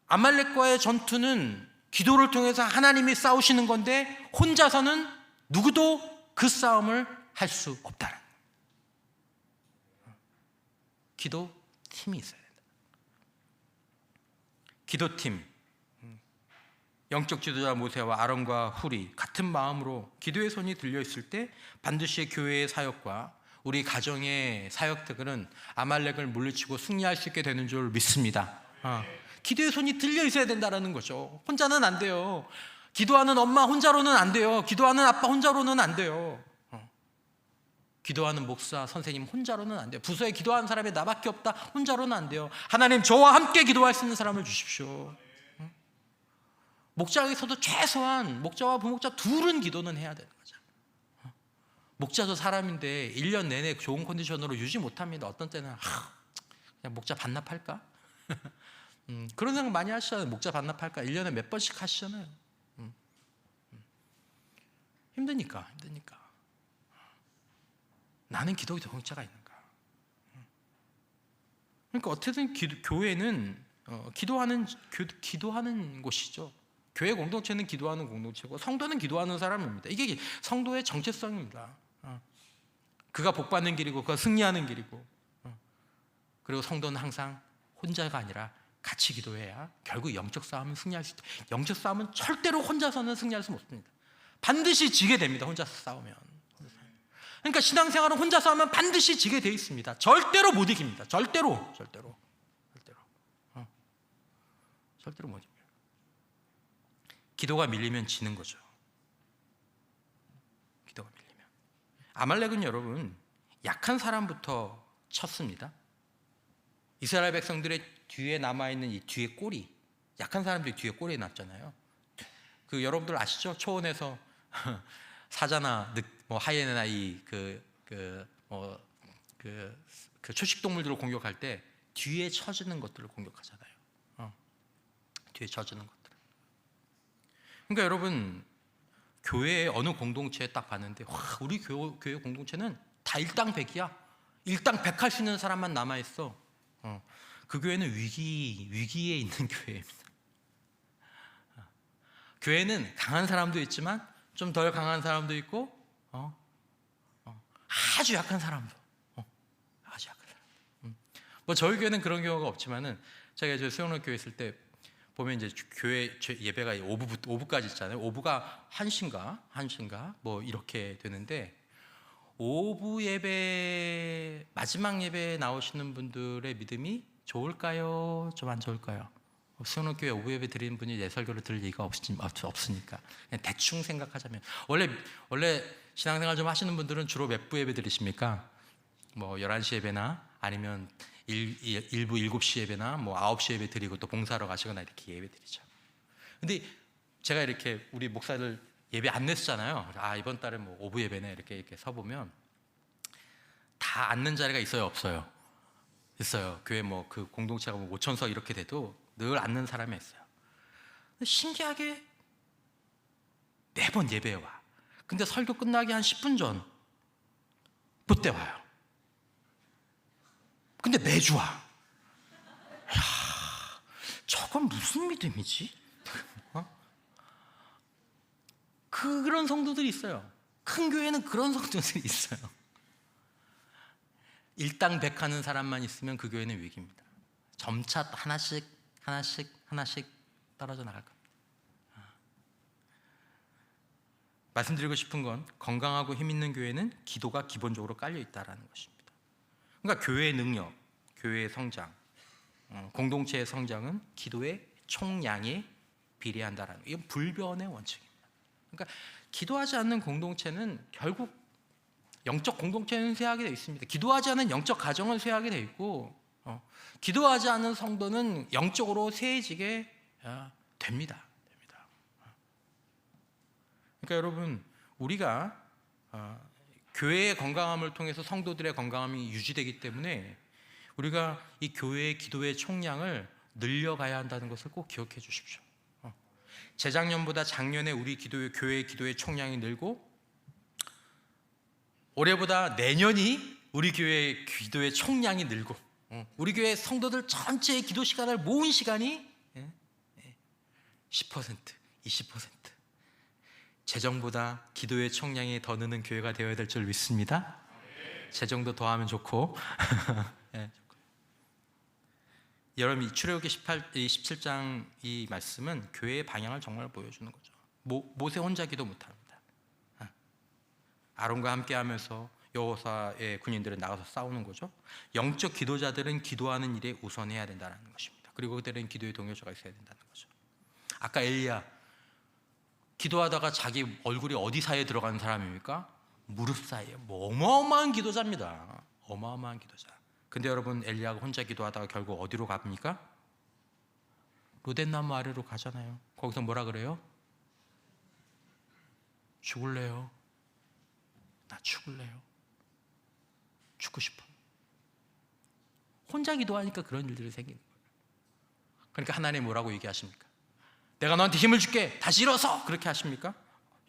아말렉과의 전투는 기도를 통해서 하나님이 싸우시는 건데 혼자서는 누구도 그 싸움을 할 수 없다는, 기도팀이 있어야 된다. 기도팀, 영적 지도자 모세와 아론과 훌이 같은 마음으로 기도의 손이 들려 있을 때 반드시 교회의 사역과 우리 가정의 사역들은 아말렉을 물리치고 승리할 수 있게 되는 줄 믿습니다. 기도의 손이 들려 있어야 된다는 거죠. 혼자는 안 돼요. 기도하는 엄마 혼자로는 안 돼요. 기도하는 아빠 혼자로는 안 돼요. 기도하는 목사, 선생님 혼자로는 안 돼요. 부서에 기도하는 사람이 나밖에 없다, 혼자로는 안 돼요. 하나님, 저와 함께 기도할 수 있는 사람을 주십시오. 목장에서도 최소한 목자와 부목자 둘은 기도는 해야 되는 거죠. 목자도 사람인데 1년 내내 좋은 컨디션으로 유지 못합니다. 어떤 때는 그냥 목자 반납할까? 그런 생각 많이 하시잖아요. 목자 반납할까? 1년에 몇 번씩 하시잖아요. 힘드니까. 나는 기도의 동역자가 있는가? 그러니까 어쨌든 교회는 기도하는 곳이죠. 교회 공동체는 기도하는 공동체고 성도는 기도하는 사람입니다. 이게 성도의 정체성입니다. 그가 복받는 길이고 그가 승리하는 길이고, 그리고 성도는 항상 혼자가 아니라 같이 기도해야 결국 영적 싸움은 승리할 수 있다. 영적 싸움은 절대로 혼자서는 승리할 수 없습니다. 반드시 지게 됩니다. 혼자서 싸우면. 그러니까 신앙생활은 혼자 싸우면 반드시 지게 돼 있습니다. 절대로 못 이깁니다. 절대로 못 이겨요. 기도가 밀리면 지는 거죠. 기도가 밀리면. 아말렉은 여러분 약한 사람부터 쳤습니다. 이스라엘 백성들의 뒤에 남아있는 이 뒤에 꼬리, 약한 사람들이 뒤에 꼬리에 났잖아요. 그 여러분들 아시죠? 초원에서 사자나 하이에나 초식 동물들을 공격할 때 뒤에 처지는 것들을 공격하잖아요. 뒤에 처지는 것들. 그러니까 여러분, 교회의 어느 공동체에 딱 봤는데 우리 교회 공동체는 다 일당백이야. 일당백 할 수 있는 사람만 남아있어. 그 교회는 위기에 있는 교회입니다. 교회는 강한 사람도 있지만 좀 덜 강한 사람도 있고, 아주 약한 사람도, 아주 약한 사람. 뭐 저희 교회는 그런 경우가 없지만은, 제가 저 수영로 교회 있을 때 보면 이제 교회 예배가 5부까지 있잖아요. 5부가 1시인가 뭐 이렇게 되는데, 5부 예배 마지막 예배에 나오시는 분들의 믿음이 좋을까요? 좀 안 좋을까요? 수영로 교회 5부 예배 드리는 분이 내 설교를 들을 얘기가 없으니까 그냥 대충 생각하자면, 원래 신앙생활 좀 하시는 분들은 주로 몇 부 예배 드리십니까? 뭐 11시 예배나 아니면 일부 7시 예배나 뭐 9시 예배 드리고 또 봉사하러 가시거나 이렇게 예배 드리죠. 근데 제가 이렇게 우리 목사들 예배 안 냈잖아요. 이번 달에 뭐 5부 예배네 이렇게 서보면 다 앉는 자리가 있어요, 없어요? 있어요. 교회 뭐 그 공동체가 뭐 5,000석 이렇게 돼도 늘 앉는 사람이 있어요. 신기하게 매번 예배에 와. 근데 설교 끝나기 한 10분 전 그때 와요. 근데 매주 와. 야, 저건 무슨 믿음이지? 그런 성도들이 있어요. 큰 교회는 그런 성도들이 있어요. 일당백하는 사람만 있으면 그 교회는 위기입니다. 점차 하나씩 떨어져 나갈 겁니다. 말씀드리고 싶은 건, 건강하고 힘 있는 교회는 기도가 기본적으로 깔려 있다는 것입니다. 그러니까 교회의 능력, 교회의 성장, 공동체의 성장은 기도의 총량에 비례한다는, 이건 불변의 원칙입니다. 그러니까 기도하지 않는 공동체는 결국 영적 공동체는 쇠하게 되어 있습니다. 기도하지 않은 영적 가정은 쇠하게 되어 있고, 기도하지 않은 성도는 영적으로 쇠해지게 됩니다. 그러니까 여러분, 우리가 교회의 건강함을 통해서 성도들의 건강함이 유지되기 때문에 우리가 이 교회의 기도의 총량을 늘려가야 한다는 것을 꼭 기억해 주십시오. 재작년보다 작년에 우리 교회의 기도의 총량이 늘고, 올해보다 내년이 우리 교회의 기도의 총량이 늘고, 우리 교회 성도들 전체의 기도 시간을 모은 시간이 10%, 20%, 재정보다 기도의 총량이 더 느는 교회가 되어야 될 줄 믿습니다. 재정도 더하면 좋고. 여러분, 이 출애굽기 17장 이 말씀은 교회의 방향을 정말 보여주는 거죠. 모세 혼자 기도 못합니다. 아론과 함께하면서 여호사의 군인들은 나가서 싸우는 거죠. 영적 기도자들은 기도하는 일에 우선해야 된다는 것입니다. 그리고 그들은 기도의 동역자가 있어야 된다는 거죠. 아까 엘리야, 기도하다가 자기 얼굴이 어디 사이에 들어가는 사람입니까? 무릎 사이에. 어마어마한 기도자입니다. 어마어마한 기도자. 근데 여러분, 엘리야가 혼자 기도하다가 결국 어디로 갑니까? 로댓나무 아래로 가잖아요. 거기서 뭐라 그래요? 죽을래요. 나 죽을래요. 죽고 싶어. 혼자 기도하니까 그런 일들이 생기는 거예요. 그러니까 하나님 뭐라고 얘기하십니까? 내가 너한테 힘을 줄게, 다시 일어서! 그렇게 하십니까?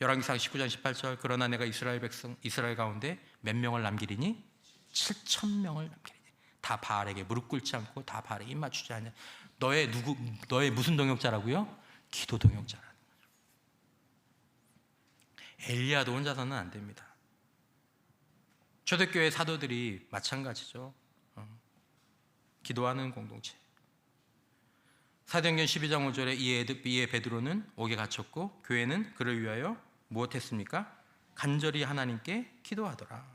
열왕기상 19장 18절, 그러나 내가 이스라엘 가운데 몇 명을 남기리니? 7,000명을 남기리니. 다 바알에게 무릎 꿇지 않고 다 바알에게 입 맞추지 않냐. 너의 무슨 동역자라고요? 기도 동역자라는 거죠. 엘리야도 혼자서는 안 됩니다. 초대교회 사도들이 마찬가지죠. 기도하는 공동체. 사도행전 12장 5절에 이에 베드로는 옥에 갇혔고 교회는 그를 위하여 무엇했습니까? 간절히 하나님께 기도하더라.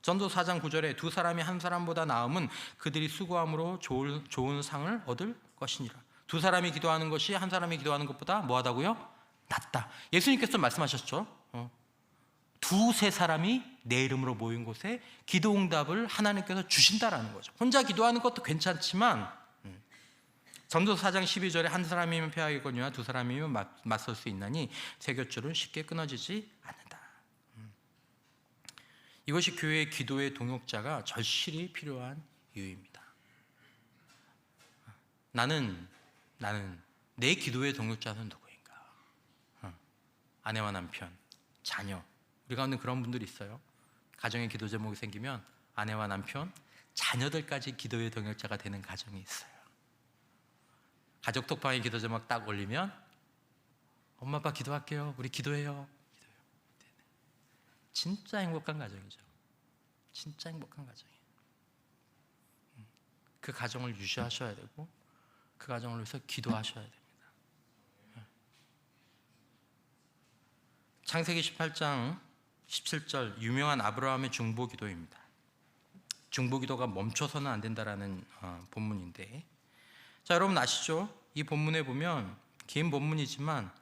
전도 4장 9절에 두 사람이 한 사람보다 나음은 그들이 수고함으로 좋은 상을 얻을 것이니라. 두 사람이 기도하는 것이 한 사람이 기도하는 것보다 뭐하다고요? 낫다. 예수님께서 말씀하셨죠. 두세 사람이 내 이름으로 모인 곳에 기도 응답을 하나님께서 주신다라는 거죠. 혼자 기도하는 것도 괜찮지만 전도서 4장 12절에 한 사람이면 패하겠거니와 두 사람이면 맞설 수 있나니 세 곁줄은 쉽게 끊어지지 않는다. 이것이 교회의 기도의 동역자가 절실히 필요한 이유입니다. 나는 내 기도의 동역자는 누구인가? 아내와 남편, 자녀. 우리 가운데 그런 분들이 있어요. 가정에 기도 제목이 생기면 아내와 남편, 자녀들까지 기도의 동역자가 되는 가정이 있어요. 가족 톡방에 기도 제목 딱 올리면 엄마 아빠 기도할게요. 우리 기도해요. 진짜 행복한 가정이죠. 진짜 행복한 가정이에요. 그 가정을 유지하셔야 되고 그 가정을 위해서 기도하셔야 됩니다. 창세기 18장 17절 유명한 아브라함의 중보기도입니다. 중보기도가 멈춰서는 안 된다라는 본문인데, 자, 여러분 아시죠? 이 본문에 보면 긴 본문이지만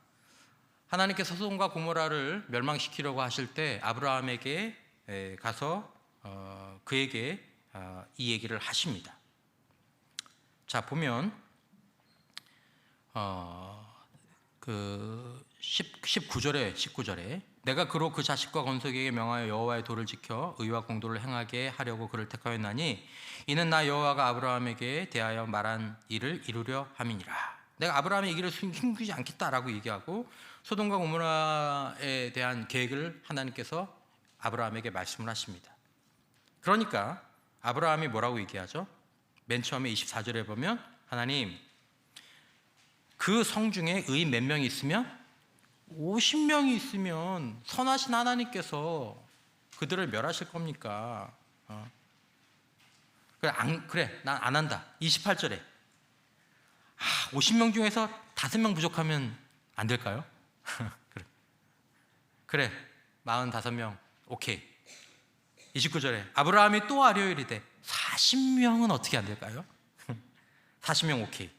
하나님께서 소돔과 고모라를 멸망시키려고 하실 때 아브라함에게 가서 그에게 이 얘기를 하십니다. 자, 보면 19절에 내가 그로 그 자식과 건석에게 명하여 여호와의 도를 지켜 의와 공도를 행하게 하려고 그를 택하였나니 이는 나 여호와가 아브라함에게 대하여 말한 일을 이루려 함이니라. 내가 아브라함의 이 길을 숨기지 않겠다라고 얘기하고 소돔과 고모라에 대한 계획을 하나님께서 아브라함에게 말씀을 하십니다. 그러니까 아브라함이 뭐라고 얘기하죠? 맨 처음에 24절에 보면 하나님, 그 성 중에 의인 몇 명이 있으면 50명이 있으면 선하신 하나님께서 그들을 멸하실 겁니까? 그래, 난 안 한다. 28절에 50명 중에서 5명 부족하면 안 될까요? 그래 45명 오케이. 29절에 아브라함이 또 아뢰어 이르되 40명은 어떻게 안 될까요? 40명 오케이.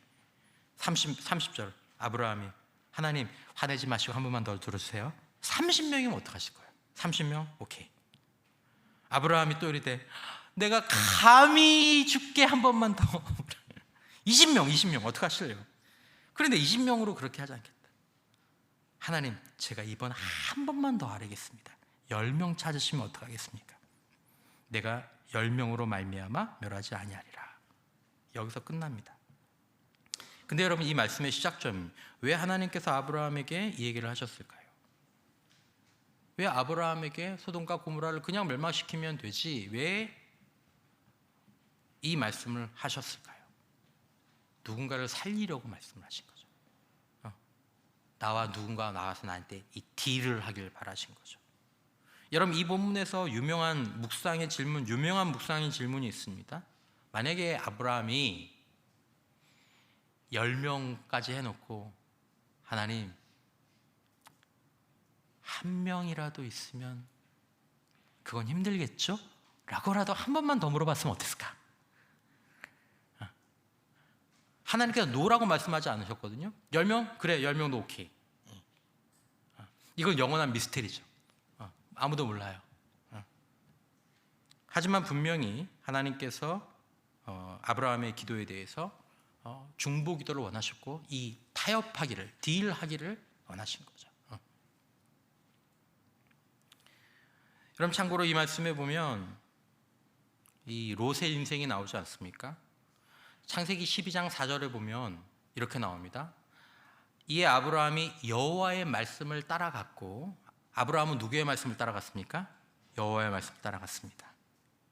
30절 아브라함이 하나님 화내지 마시고 한 번만 더 들어주세요. 30명이면 어떡하실 거예요? 30명 오케이. 아브라함이 또 이르되 내가 감히 죽게 한 번만 더 20명 어떡하실래요? 그런데 20명으로 그렇게 하지 않겠다. 하나님, 제가 이번 한 번만 더 아뢰겠습니다. 10명 찾으시면 어떡하겠습니까? 내가 10명으로 말미암아 멸하지 아니하리라. 여기서 끝납니다. 근데 여러분, 이 말씀의 시작점, 왜 하나님께서 아브라함에게 이 얘기를 하셨을까요? 왜 아브라함에게 소돔과 고모라를 그냥 멸망시키면 되지 왜 이 말씀을 하셨을까요? 누군가를 살리려고 말씀을 하신 거죠. 나와 누군가 나와서 나한테 이 딜을 하길 바라신 거죠. 여러분, 이 본문에서 유명한 묵상의 질문이 있습니다. 만약에 아브라함이 10명까지 해놓고 하나님, 한 명이라도 있으면 그건 힘들겠죠? 라고라도 한 번만 더 물어봤으면 어땠을까? 하나님께서 노라고 말씀하지 않으셨거든요. 10명? 그래, 10명도 오케이. 이건 영원한 미스테리죠. 아무도 몰라요. 하지만 분명히 하나님께서 아브라함의 기도에 대해서 중보 기도를 원하셨고 이 타협하기를, 딜하기를 원하신 거죠. 여러분, 참고로 이 말씀에 보면 이 롯의 인생이 나오지 않습니까? 창세기 12장 4절에 보면 이렇게 나옵니다. 이에 아브라함이 여호와의 말씀을 따라갔고, 아브라함은 누구의 말씀을 따라갔습니까? 여호와의 말씀을 따라갔습니다.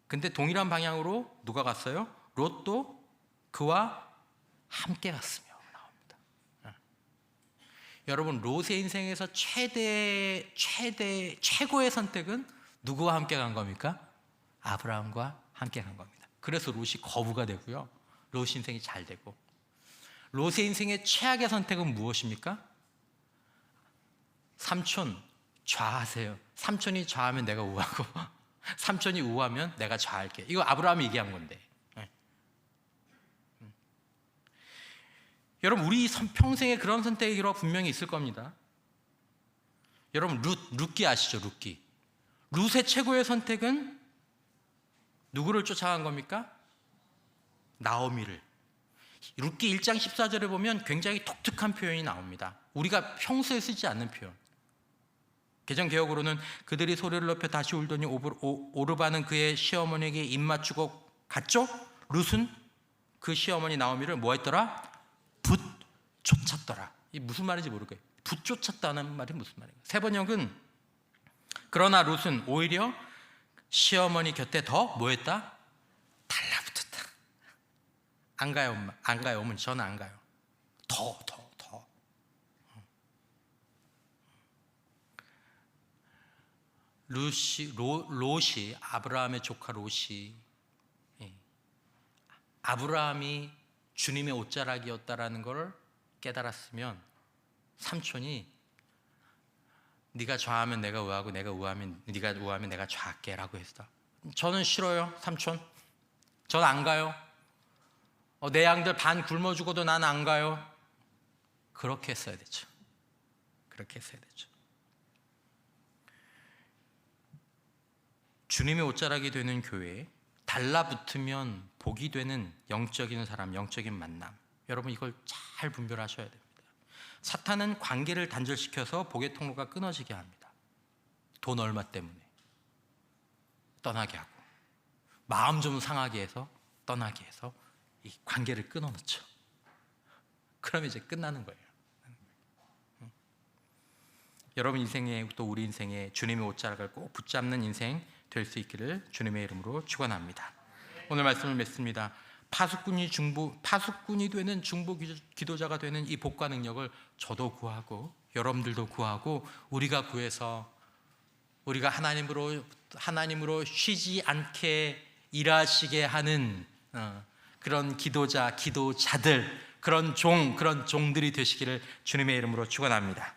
근데 동일한 방향으로 누가 갔어요? 롯도 그와 함께 갔으며 나옵니다. 여러분, 롯의 인생에서 최고의 선택은 누구와 함께 간 겁니까? 아브라함과 함께 간 겁니다. 그래서 롯이 거부가 되고요, 롯 인생이 잘 되고. 롯의 인생의 최악의 선택은 무엇입니까? 삼촌 좌하세요. 삼촌이 좌하면 내가 우하고 삼촌이 우하면 내가 좌할게. 이거 아브라함이 얘기한 건데. 여러분, 우리 평생에 그런 선택이 분명히 있을 겁니다. 여러분, 룻기 아시죠? 룻기. 룻의 최고의 선택은 누구를 쫓아간 겁니까? 나오미를. 룻기 1장 14절에 보면 굉장히 독특한 표현이 나옵니다. 우리가 평소에 쓰지 않는 표현. 개정개혁으로는 그들이 소리를 높여 다시 울더니 오르바는 그의 시어머니에게 입 맞추고 갔죠? 룻은 그 시어머니 나오미를 뭐 했더라? 붓 쫓았더라. 이 무슨 말인지 모르겠어요. 붓 쫓았다는 말이 무슨 말인가? 세번역은 그러나 룻은 오히려 시어머니 곁에 더 뭐 했다? 달라붙었다. 안 가요, 엄마. 안 가요, 어머니. 저는 안 가요. 더. 롯이, 아브라함의 조카 롯이, 아브라함이 주님의 옷자락이었다라는 걸 깨달았으면 삼촌이 네가 좌하면 내가 우하고 네가 우하면 내가 좌할게 라고 했어. 저는 싫어요, 삼촌. 전 안 가요. 내 양들 반 굶어 죽어도 난 안 가요. 그렇게 했어야 되죠. 주님의 옷자락이 되는 교회, 달라붙으면 복이 되는 영적인 사람, 영적인 만남. 여러분, 이걸 잘 분별하셔야 됩니다. 사탄은 관계를 단절시켜서 복의 통로가 끊어지게 합니다. 돈 얼마 때문에 떠나게 하고, 마음 좀 상하게 해서 떠나게 해서 이 관계를 끊어놓죠. 그러면 이제 끝나는 거예요. 여러분 인생에, 또 우리 인생에 주님의 옷자락을 꼭 붙잡는 인생 될 수 있기를 주님의 이름으로 축원합니다. 오늘 말씀을 맺습니다. 파수꾼이 되는 중보 기도자가 되는 이 복과 능력을 저도 구하고 여러분들도 구하고 우리가 구해서 우리가 하나님으로 쉬지 않게 일하시게 하는 그런 기도자들, 그런 종들이 되시기를 주님의 이름으로 축원합니다.